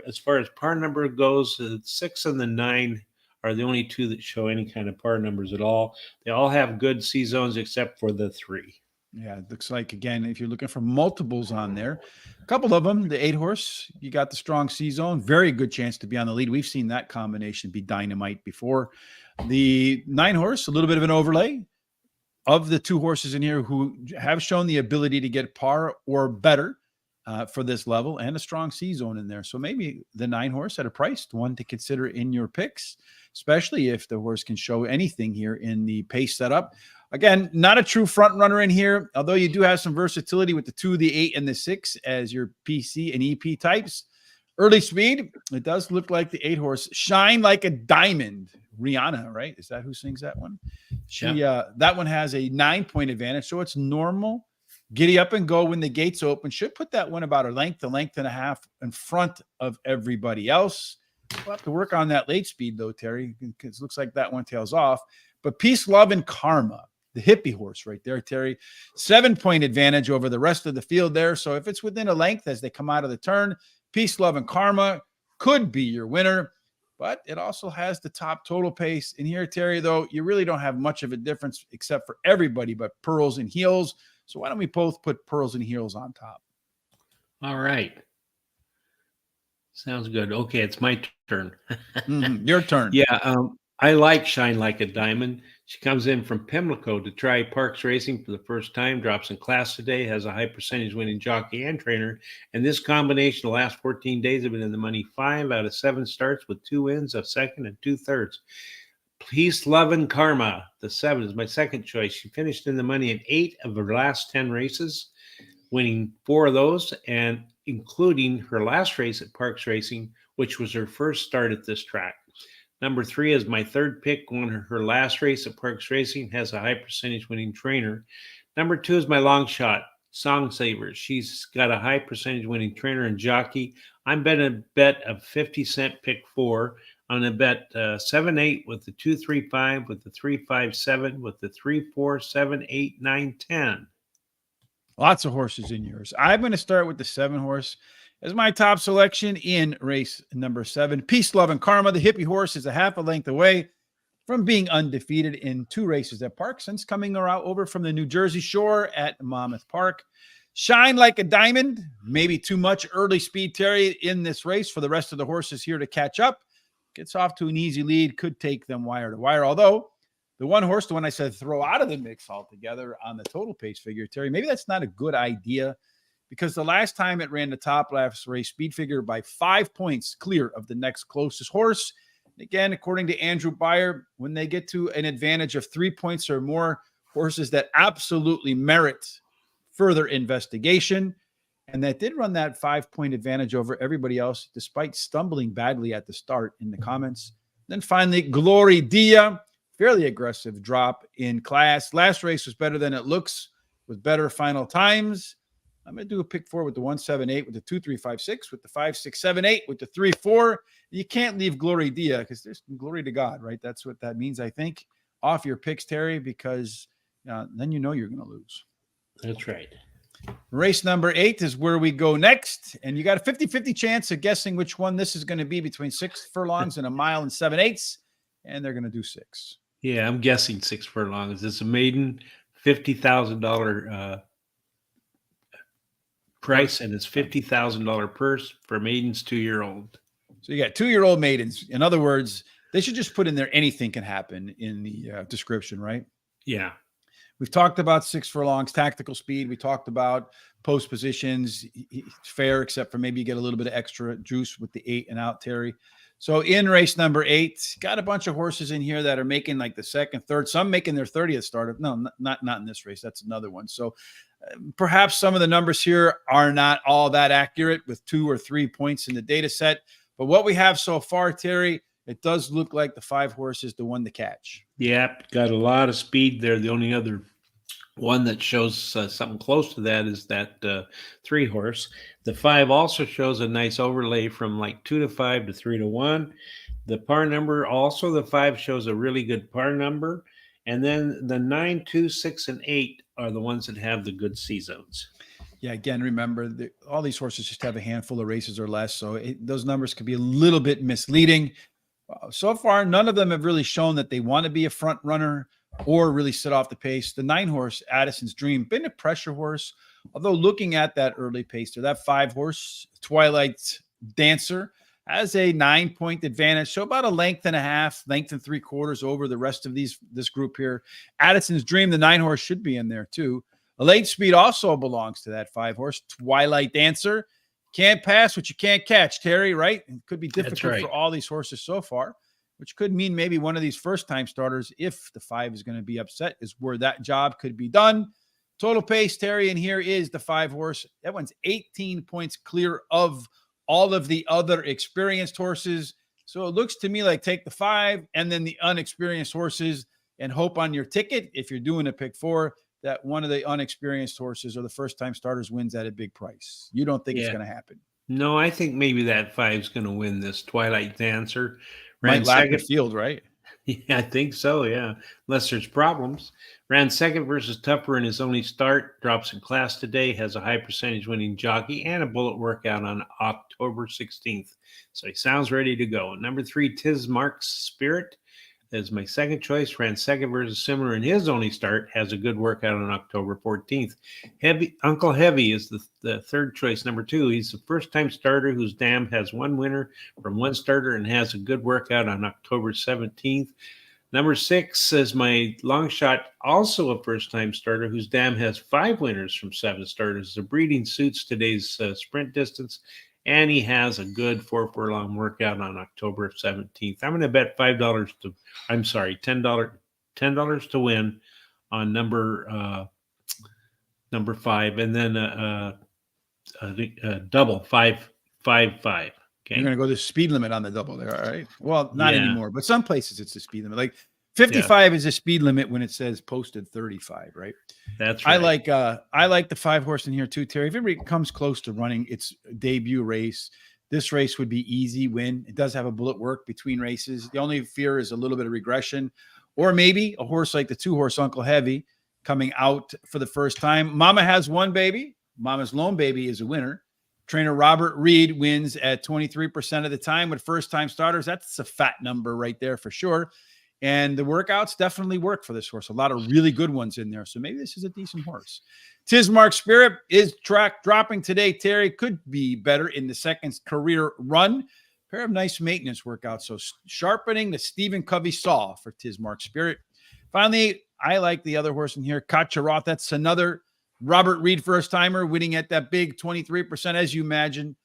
as far as par number goes, the 6 and the 9 are the only two that show any kind of par numbers at all. They all have good C zones except for the 3. Yeah, it looks like, again, if you're looking for multiples on there, a couple of them, the 8 horse, you got the strong C zone, very good chance to be on the lead. We've seen that combination be dynamite before. The 9 horse, a little bit of an overlay of the 2 horses in here who have shown the ability to get par or better for this level, and a strong C zone in there. So maybe the 9 horse at a price, one to consider in your picks, especially if the horse can show anything here in the pace setup. Again, not a true front runner in here, although you do have some versatility with the 2, the 8, and the 6 as your PC and EP types. Early speed, it does look like the 8 horse Shine Like a Diamond. Rihanna, right? Is that who sings that one? That one has a 9-point advantage, so it's normal. Giddy up and go when the gates open. Should put that one about a length and a half in front of everybody else. We'll have to work on that late speed, though, Terry, because it looks like that one tails off. But Peace, Love, and Karma, the hippie horse right there, Terry, 7-point advantage over the rest of the field there. So if it's within a length as they come out of the turn, Peace, Love, and Karma could be your winner. But it also has the top total pace. In here, Terry, though, you really don't have much of a difference except for everybody but Pearls and Heels. So why don't we both put Pearls and Heels on top? All right. Sounds good. Okay, it's my turn. Your turn. Yeah, I like Shine Like a Diamond. She comes in from Pimlico to try Parx Racing for the first time, drops in class today, has a high percentage winning jockey and trainer. And this combination, the last 14 days have been in the money 5 out of 7 starts with 2 wins, a second, and 2/3. Peace, Love, and Karma. The 7 is my second choice. She finished in the money in 8 of her last 10 races, winning 4 of those, and including her last race at Parx Racing, which was her first start at this track. Number 3 is my third pick, won her last race at Parx Racing, has a high percentage winning trainer. Number 2 is my long shot, Song Saver. She's got a high percentage winning trainer and jockey. I'm betting a bet of 50-cent pick 4. I'm going to bet 7-8 with the 2-3-5, with the 3-5-7, with the 3-4, 7, 8, 9, 10. Lots of horses in yours. I'm going to start with the 7 horse as my top selection in race number 7. Peace, Love, and Karma. The hippie horse is a half a length away from being undefeated in 2 races at Parx since coming around over from the New Jersey shore at Monmouth Park. Shine Like a Diamond. Maybe too much early speed, Terry, in this race for the rest of the horses here to catch up. Gets off to an easy lead. Could take them wire to wire. Although the 1 horse, the one I said throw out of the mix altogether on the total pace figure, Terry, maybe that's not a good idea, because the last time it ran the top last race speed figure by 5 points clear of the next closest horse. Again, according to Andrew Beyer, when they get to an advantage of 3 points or more, horses that absolutely merit further investigation. And that did run that 5-point advantage over everybody else, despite stumbling badly at the start in the comments. Then finally, Glory Dia, fairly aggressive drop in class. Last race was better than it looks with better final times. I'm going to do a pick 4 with the 1-7-8, with the 2-3-5-6, with the 5-6-7-8, with the 3-4. You can't leave Glory Dia because there's glory to God, right? That's what that means, I think, off your picks, Terry, because then you know you're going to lose. That's right. Race number 8 is where we go next. And you got a 50-50 chance of guessing which one this is going to be between 6 furlongs and a mile and 7/8. And they're going to do 6. Yeah, I'm guessing 6 furlongs. It's a maiden $50,000 price, and it's $50,000 purse for maidens 2-year-old. So you got 2-year-old maidens. In other words, they should just put in there anything can happen in the description, right? Yeah. We've talked about 6 furlongs, tactical speed. We talked about post positions, fair, except for maybe you get a little bit of extra juice with the 8 and out, Terry. So in race number 8, got a bunch of horses in here that are making like the 2nd, 3rd, some making their 30th start. No, not in this race. That's another one. So perhaps some of the numbers here are not all that accurate with 2 or 3 points in the data set. But what we have so far, Terry, it does look like the 5 horse is the one to catch. Yeah, got a lot of speed there. The only other One that shows something close to that is that 3 horse. The 5 also shows a nice overlay from like 2 to 5 to 3 to 1. The par number also, the 5 shows a really good par number. And then the 9, 2, 6, and 8 are the ones that have the good C zones. Yeah, again, remember all these horses just have a handful of races or less, so those numbers could be a little bit misleading. So far, none of them have really shown that they want to be a front runner or really set off the pace. The 9 horse, Addison's Dream, been a pressure horse, although looking at that early pacer, that 5 horse, Twilight Dancer, has a 9-point advantage, so about a length and a half, length and 3/4 over the rest of this group here. Addison's Dream, the 9 horse, should be in there too. A late speed also belongs to that 5 horse, Twilight Dancer. Can't pass what you can't catch, Terry, right? It could be difficult for all these horses so far, which could mean maybe one of these first-time starters, if the 5 is going to be upset, is where that job could be done. Total pace, Terry, and here is the 5 horse. That one's 18 points clear of all of the other experienced horses. So it looks to me like take the 5 and then the unexperienced horses and hope on your ticket, if you're doing a pick 4, that one of the unexperienced horses or the first-time starters wins at a big price. You don't think it's going to happen? No, I think maybe that 5 is going to win this. Twilight Dancer Might lap the field, right? Yeah, I think so, yeah. Unless there's problems. Ran second versus Tupper in his only start. Drops in class today. Has a high percentage winning jockey and a bullet workout on October 16th. So he sounds ready to go. Number 3, Tismark's Spirit is my second choice. Ran second versus Simmer in his only start. Has a good workout on October 14th. Uncle Heavy is the third choice. Number 2, he's the first-time starter whose dam has one winner from one starter and has a good workout on October 17th. Number 6 is my long shot, also a first-time starter whose dam has 5 winners from 7 starters. The breeding suits today's sprint distance, and he has a good 4 furlong workout on October 17th. I'm going to bet $5 to, I'm sorry, $10 to win on number 5, and then a double 5-5-5. Okay. You're going to go the speed limit on the double there, all right? Well, not anymore, but some places it's a speed limit. Like 55 is a speed limit when it says posted 35, right? That's right. I like the 5 horse in here too, Terry. If it comes close to running its debut race, this race would be easy win. It does have a bullet work between races. The only fear is a little bit of regression, or maybe a horse like the 2-horse Uncle Heavy coming out for the first time. Mama Has One Baby. Mama's Lone Baby is a winner. Trainer Robert Reed wins at 23% of the time with first-time starters. That's a fat number right there for sure. And the workouts definitely work for this horse. A lot of really good ones in there. So maybe this is a decent horse. Tismark Spirit is track dropping today, Terry. Could be better in the second career run. Pair of nice maintenance workouts. So sharpening the Stephen Covey saw for Tismark Spirit. Finally, I like the other horse in here, Kacharoth. That's another Robert Reed first-timer winning at that big 23%, as you mentioned.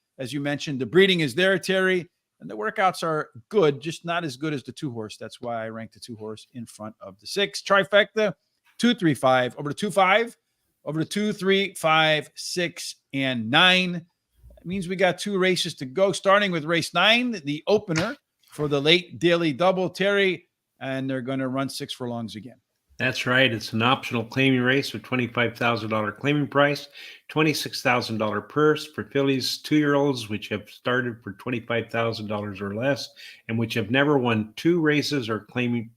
The breeding is there, Terry, and the workouts are good, just not as good as the 2-horse. That's why I ranked the 2-horse in front of the 6. Trifecta, 2, 3, 5, over to 2, 5, over to 2, 3, 5, 6, and 9. That means we got 2 races to go, starting with race 9, the opener for the late daily double, Terry, and they're going to run 6 furlongs again. That's right. It's an optional claiming race with $25,000 claiming price, $26,000 purse for fillies 2-year-olds, which have started for $25,000 or less, and which have never won 2 races or a claiming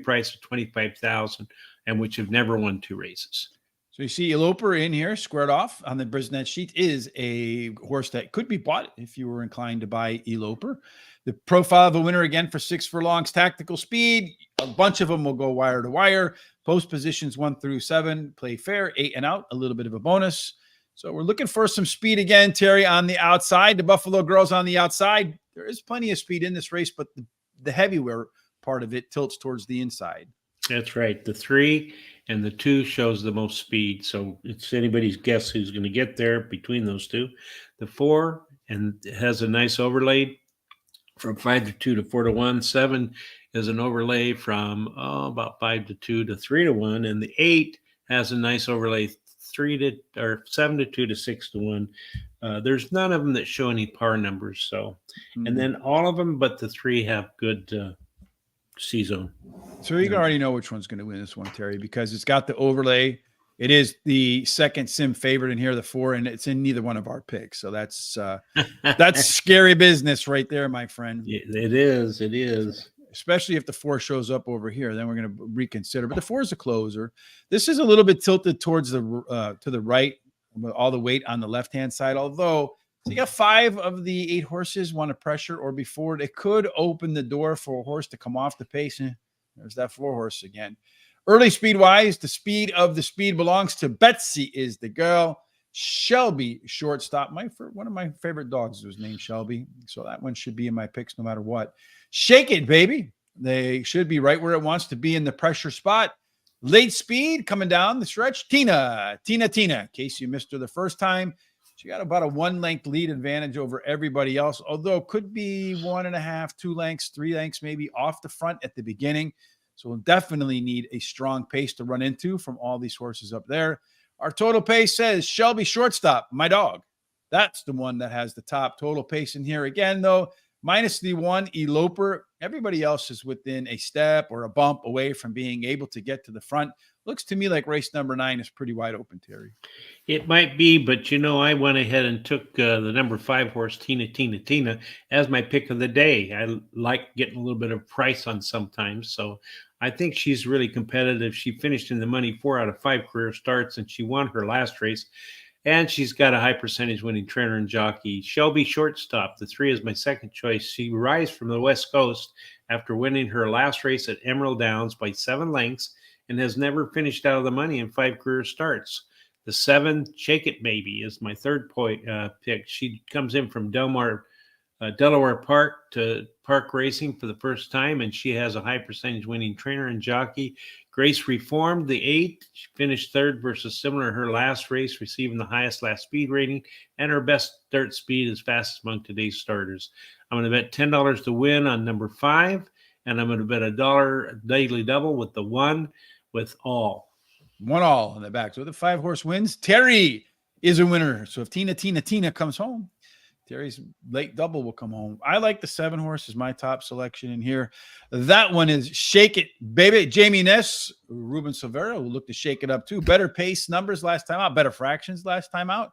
price of $25,000, and which have never won 2 races. So you see Eloper in here, squared off on the Brisnet sheet, is a horse that could be bought if you were inclined to buy Eloper. The profile of a winner again for 6 furlongs, tactical speed. A bunch of them will go wire to wire. Post positions 1 through 7, play fair, 8 and out, a little bit of a bonus. So we're looking for some speed again, Terry, on the outside. The Buffalo Girls on the outside. There is plenty of speed in this race, but the heavyweight part of it tilts towards the inside. That's right. The 3 and the 2 shows the most speed. So it's anybody's guess who's going to get there between those 2. The 4 and it has a nice overlay from 5 to 2 to 4 to 1. 7 is an overlay from about 5 to 2 to 3 to 1. And the 8 has a nice overlay 7 to 2 to 6 to 1. There's none of them that show any par numbers. So, and then all of them but the 3 have good C-zone. So you already know which one's going to win this one, Terry, because it's got the overlay. It is the second sim favorite in here, the 4, and it's in neither one of our picks. So that's scary business right there, my friend. It is. It is. Especially if the 4 shows up over here, then we're going to reconsider. But the 4 is a closer. This is a little bit tilted towards the to the right, with all the weight on the left-hand side. Although, so you got 5 of the 8 horses want to pressure or be forward. It could open the door for a horse to come off the pace. And there's that 4 horse again. Early speed-wise, the speed of the speed belongs to Betsy is the girl. Shelby, shortstop. One of my favorite dogs was named Shelby. So that one should be in my picks no matter what. Shake It, baby. They should be right where it wants to be in the pressure spot. Late speed coming down the stretch. Tina. In case you missed her the first time. She got about a 1-length lead advantage over everybody else, although could be 1.5, 2 lengths, 3 lengths maybe off the front at the beginning. So we'll definitely need a strong pace to run into from all these horses up there. Our total pace says Shelby shortstop, my dog. That's the one that has the top total pace in here. Again, though, minus the 1 eloper. Everybody else is within a step or a bump away from being able to get to the front. Looks to me like race number 9 is pretty wide open, Terry. It might be, but I went ahead and took the number 5 horse, Tina, as my pick of the day. I like getting a little bit of price on sometimes, so I think she's really competitive. She finished in the money 4 out of 5 career starts, and she won her last race. And she's got a high percentage winning trainer and jockey. Shelby shortstop. The 3 is my second choice. She arrives from the West Coast after winning her last race at Emerald Downs by 7 lengths and has never finished out of the money in 5 career starts. The 7, Shake It Baby, is my third pick. She comes in from Delaware Park to Park Racing for the first time, and she has a high percentage winning trainer and jockey. Grace Reformed, the 8. She finished third versus similar in her last race, receiving the highest last speed rating, and her best dirt speed is fastest among today's starters. I'm going to bet $10 to win on number 5, and I'm going to bet $1 daily double with the 1 with all. 1 all on the back. So the 5 horse wins. Terry is a winner. So if Tina comes home, Terry's late double will come home. I like the 7 horse as my top selection in here. That one is Shake It, baby. Jamie Ness, Ruben Silvera will look to shake it up too. Better pace numbers last time out, better fractions last time out.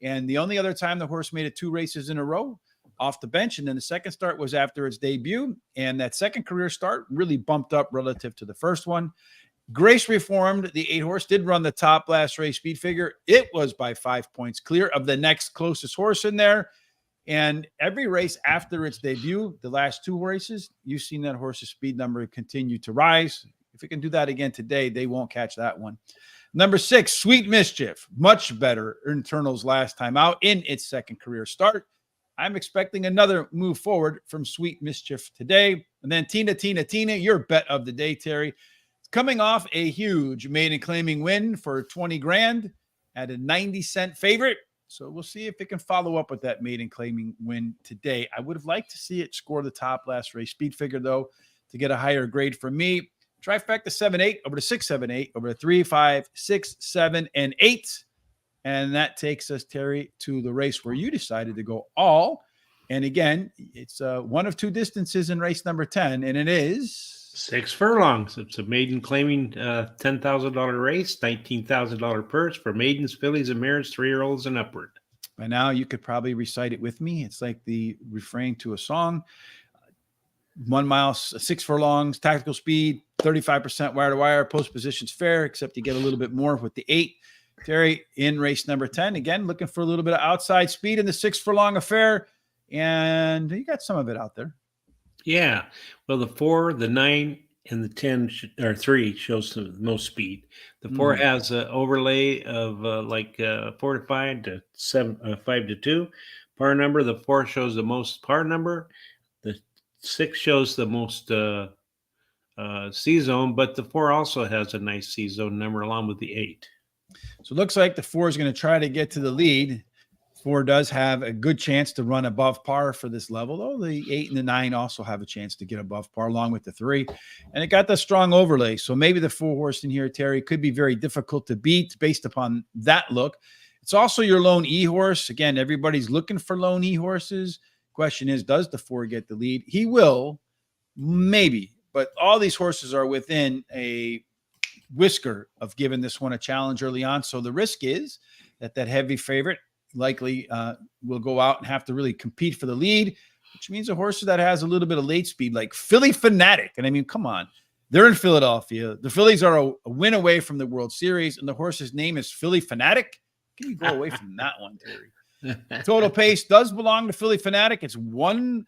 And the only other time the horse made it 2 races in a row off the bench. And then the second start was after its debut. And that second career start really bumped up relative to the first one. Grace Reformed, the 8 horse, did run the top last race speed figure. It was by 5 points clear of the next closest horse in there. And every race after its debut, the last 2 races, you've seen that horse's speed number continue to rise. If it can do that again today, they won't catch that one. Number 6, Sweet Mischief. Much better internals last time out in its second career start. I'm expecting another move forward from Sweet Mischief today. And then Tina, your bet of the day, Terry. Coming off a huge maiden claiming win for 20 grand at a 90-cent favorite. So we'll see if it can follow up with that maiden claiming win today. I would have liked to see it score the top last race speed figure, though, to get a higher grade from me. Trifecta 7-8 over to 6-7-8 over to 3, 5, 6, 7, and 8. And that takes us, Terry, to the race where you decided to go all. And again, it's one of 2 distances in race number 10, and it is 6 furlongs. It's a maiden claiming $10,000 race, $19,000 purse for maidens, fillies, and mares, 3-year-olds and upward. By now, you could probably recite it with me. It's like the refrain to a song. 1 mile, 6 furlongs, tactical speed, 35% wire to wire, post positions fair, except you get a little bit more with the 8. Terry in race number 10, again, looking for a little bit of outside speed in the 6 furlong affair. And you got some of it out there. Yeah. Well, the 4, the 9, and the 10 or 3 shows the most speed. The 4 has an overlay of 4 to 5 to 7, 5 to 2 par number. The 4 shows the most par number. The 6 shows the most C zone, but the 4 also has a nice C zone number along with the 8. So it looks like the 4 is going to try to get to the lead. 4 does have a good chance to run above par for this level, though the 8 and the 9 also have a chance to get above par along with the 3. And it got the strong overlay. So maybe the 4 horse in here, Terry, could be very difficult to beat based upon that look. It's also your lone E horse. Again, everybody's looking for lone E horses. Question is, does the 4 get the lead? He will, maybe. but all these horses are within a whisker of giving this one a challenge early on. So the risk is that heavy favorite likely will go out and have to really compete for the lead, which means a horse that has a little bit of late speed, like Philly Fanatic. And I mean, come on, they're in Philadelphia. The Phillies are a win away from the World Series, and the horse's name is Philly Fanatic. Can you go away from that one, Terry? Total pace does belong to Philly Fanatic. It's one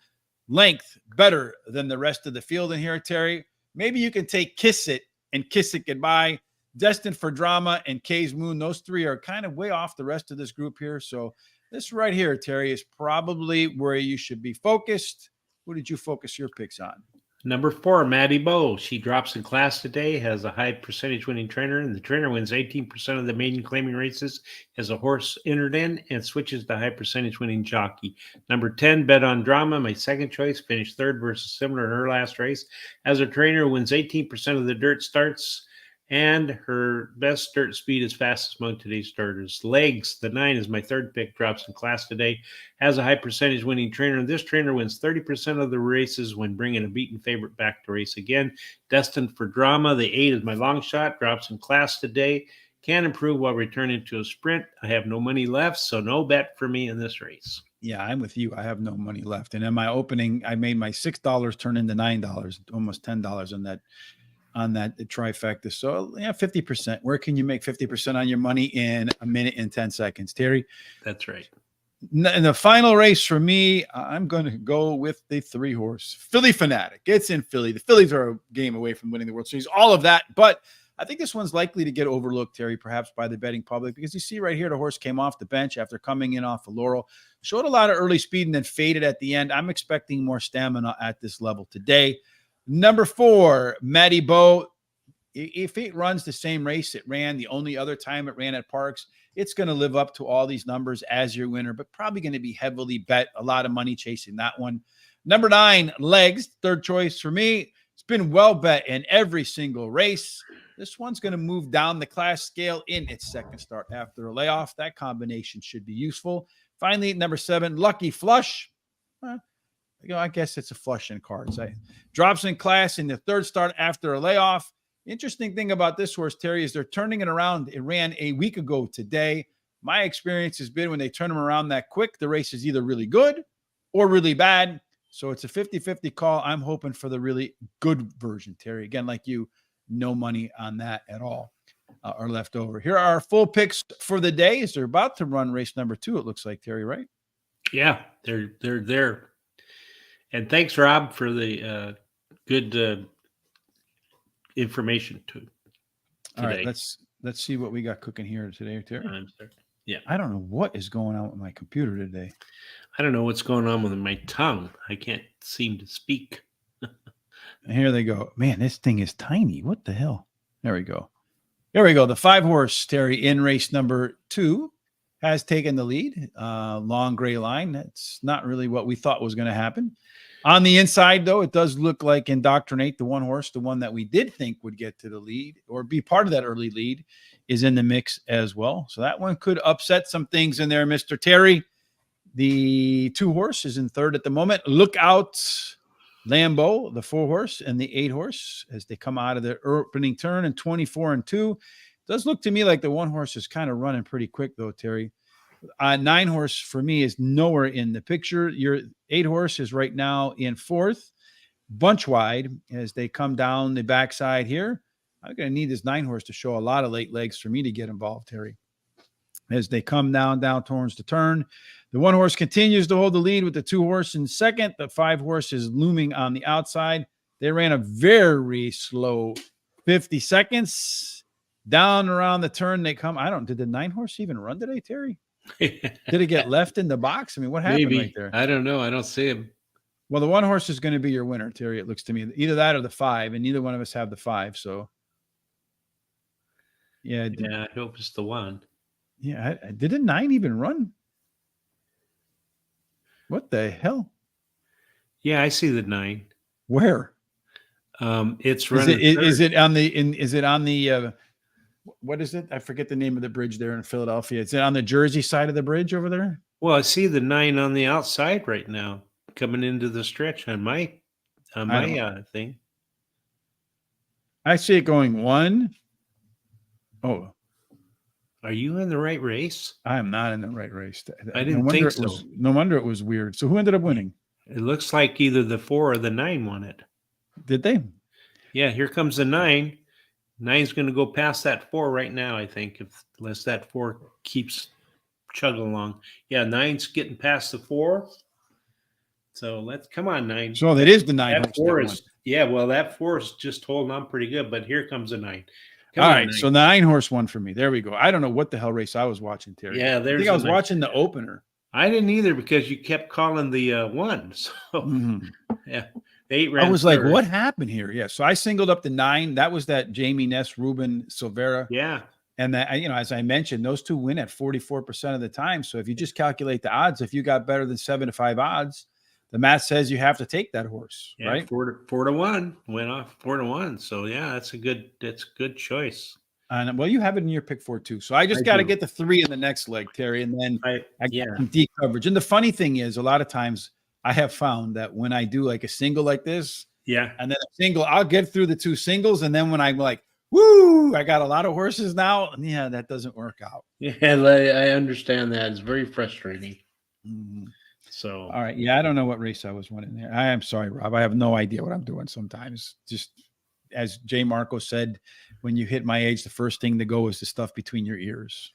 length better than the rest of the field in here, Terry. Maybe you can take Kiss It and Kiss It Goodbye, Destined for Drama, and Kay's Moon. Those three are kind of way off the rest of this group here. So this right here, Terry, is probably where you should be focused. Who did you focus your picks on? Number 4, Maddie Bow. She drops in class today, has a high percentage winning trainer, and the trainer wins 18% of the maiden claiming races as a horse entered in and switches to high percentage winning jockey. Number 10, Bet on Drama, my second choice, finished third versus similar in her last race. As a trainer, wins 18% of the dirt starts, and her best dirt speed is fastest among today's starters. Legs, the 9 is my third pick, drops in class today, has a high percentage winning trainer. This trainer wins 30% of the races when bringing a beaten favorite back to race again. Destined for Drama, the 8 is my long shot, drops in class today, can improve while returning to a sprint. I have no money left, so no bet for me in this race. Yeah, I'm with you. I have no money left. And in my opening, I made my $6 turn into $9, almost $10 on that trifecta. So yeah, 50%. Where can you make 50% on your money in a minute and 10 seconds, Terry? That's right. In the final race for me, I'm going to go with the 3-horse Philly Fanatic. It's in Philly. The Phillies are a game away from winning the World Series, all of that. But I think this one's likely to get overlooked, Terry, perhaps by the betting public, because you see right here, the horse came off the bench after coming in off a laurel, showed a lot of early speed and then faded at the end. I'm expecting more stamina at this level today. Number 4, Maddie Bow. If it runs the same race it ran the only other time it ran at Parx, it's going to live up to all these numbers as your winner, but probably going to be heavily bet. A lot of money chasing that one. Number 9, Legs, third choice for me. It's been well bet in every single race. This one's going to move down the class scale in its second start after a layoff. That combination should be useful. Finally, number 7, Lucky Flush. I guess it's a flush in cards. Drops in class in the third start after a layoff. Interesting thing about this horse, Terry, is they're turning it around. It ran a week ago today. My experience has been when they turn them around that quick, the race is either really good or really bad. So it's a 50-50 call. I'm hoping for the really good version, Terry. Again, like you, no money on that at all are left over. Here are our full picks for the day. They're about to run race number 2, it looks like, Terry, right? Yeah, they're there. And thanks, Rob, for the good information today. All right, let's see what we got cooking here today, Terry. Yeah, I don't know what is going on with my computer today. I don't know what's going on with my tongue. I can't seem to speak. And here they go. Man, this thing is tiny. What the hell? There we go. There we go. The 5-horse, Terry, in race number 2 has taken the lead. Long gray line. That's not really what we thought was going to happen. On the inside, though, it does look like Indoctrinate, the 1-horse, the one that we did think would get to the lead or be part of that early lead, is in the mix as well. So that one could upset some things in there, Mr. Terry. The 2-horse is in third at the moment. Look out, Lambeau, the 4-horse, and the 8-horse as they come out of the opening turn in 24-2. It does look to me like the 1-horse is kind of running pretty quick, though, Terry. 9-horse for me is nowhere in the picture. Your 8-horse is right now in 4th, bunch wide as they come down the backside here. I'm going to need this 9-horse to show a lot of late legs for me to get involved, Terry. As they come down towards the turn, the 1-horse continues to hold the lead with the 2-horse in second. The 5-horse is looming on the outside. They ran a very slow 50 seconds down around the turn. They come. Did the 9-horse even run today, Terry? Did it get left in the box? I mean, what happened right there? I don't know. I don't see him. Well, the 1-horse is going to be your winner, Terry. It looks to me either that or the 5, and neither one of us have the 5. So, yeah, I hope it's the 1. Yeah, did the 9 even run? What the hell? Yeah, I see the 9. Where? It's running. Is it on the? What is it? I forget the name of the bridge there in Philadelphia. Is it on the Jersey side of the bridge over there? Well, I see the 9 on the outside right now, coming into the stretch on my thing. I see it going 1. Oh, Are you in the right race? I am not in the right race. I didn't think so. No wonder it was weird. So who ended up winning? It looks like either the 4 or the 9 won it. Did they? Yeah, here comes the 9. 9's going to go past that 4 right now, I think, unless that 4 keeps chugging along. Yeah, 9's getting past the 4. So come on, 9. So that is the 9. That 4 is, well, that 4 is just holding on pretty good, but here comes the 9. All right, so 9 horse won for me. There we go. I don't know what the hell race I was watching, Terry. Yeah, I think I was watching the opener. I didn't either because you kept calling the 1. So yeah, 8 ran. I was like, what happened here? Yeah, so I singled up the 9. That was that Jamie Ness, Ruben Silvera. Yeah, and that, as I mentioned, those two win at 44% of the time. So if you just calculate the odds, if you got better than 7-5 odds, the math says you have to take that horse, right? 4 to 1 went off 4 to 1. So yeah, that's a good choice. And well, you have it in your pick 4 too. So I just got to get the 3 in the next leg, Terry, and then I get some deep coverage. And the funny thing is, a lot of times I have found that when I do like a single like this, and then a single, I'll get through the 2 singles, and then when I'm like, woo, I got a lot of horses now, and that doesn't work out. Yeah, I understand that. It's very frustrating. Mm-hmm. So, all right. Yeah, I don't know what race I was winning there. I am sorry, Rob. I have no idea what I'm doing sometimes. Just as Jay Marco said, when you hit my age, the first thing to go is the stuff between your ears.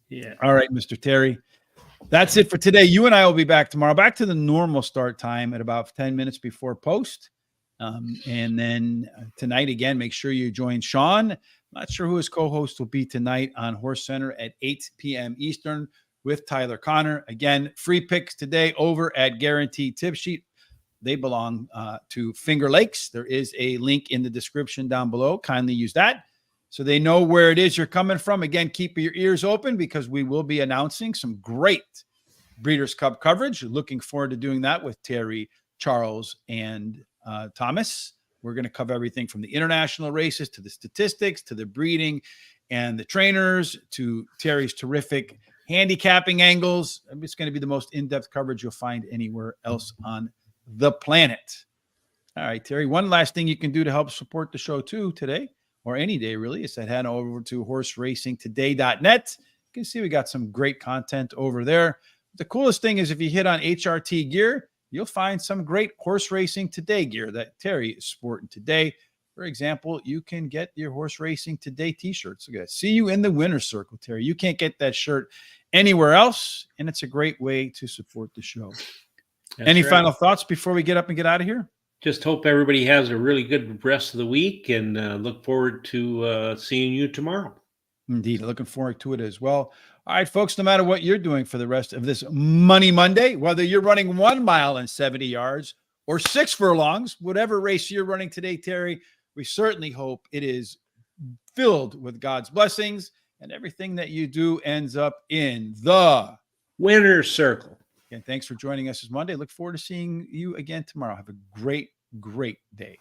Yeah. All right, Mr. Terry. That's it for today. You and I will be back tomorrow, back to the normal start time at about 10 minutes before post. And then tonight, again, make sure you join Sean. Not sure who his co-host will be tonight on Horse Center at 8 p.m. Eastern with Tyler Connor. Again, free picks today over at Guaranteed Tip Sheet. They belong to Finger Lakes. There is a link in the description down below. Kindly use that so they know where it is you're coming from. Again, keep your ears open because we will be announcing some great Breeders' Cup coverage. Looking forward to doing that with Terry, Charles, and Thomas. We're going to cover everything from the international races to the statistics to the breeding and the trainers to Terry's terrific handicapping angles. It's going to be the most in-depth coverage you'll find anywhere else on the planet. All right, Terry, one last thing you can do to help support the show too today, or any day really, is that head over to horseracingtoday.net. You can see we got some great content over there. The coolest thing is if you hit on HRT gear, you'll find some great Horse Racing Today gear that Terry is sporting today. For example, you can get your Horse Racing Today t-shirts. Look at that. See you in the winner's circle, Terry. You can't get that shirt anywhere else, and it's a great way to support the show. Any final thoughts before we get up and get out of here? Just hope everybody has a really good rest of the week, and look forward to seeing you tomorrow. Indeed. Looking forward to it as well. All right, folks, no matter what you're doing for the rest of this Money Monday, whether you're running 1 mile and 70 yards or 6 furlongs, whatever race you're running today, Terry, we certainly hope it is filled with God's blessings and everything that you do ends up in the winner's circle. And thanks for joining us this Monday. Look forward to seeing you again tomorrow. Have a great, great day.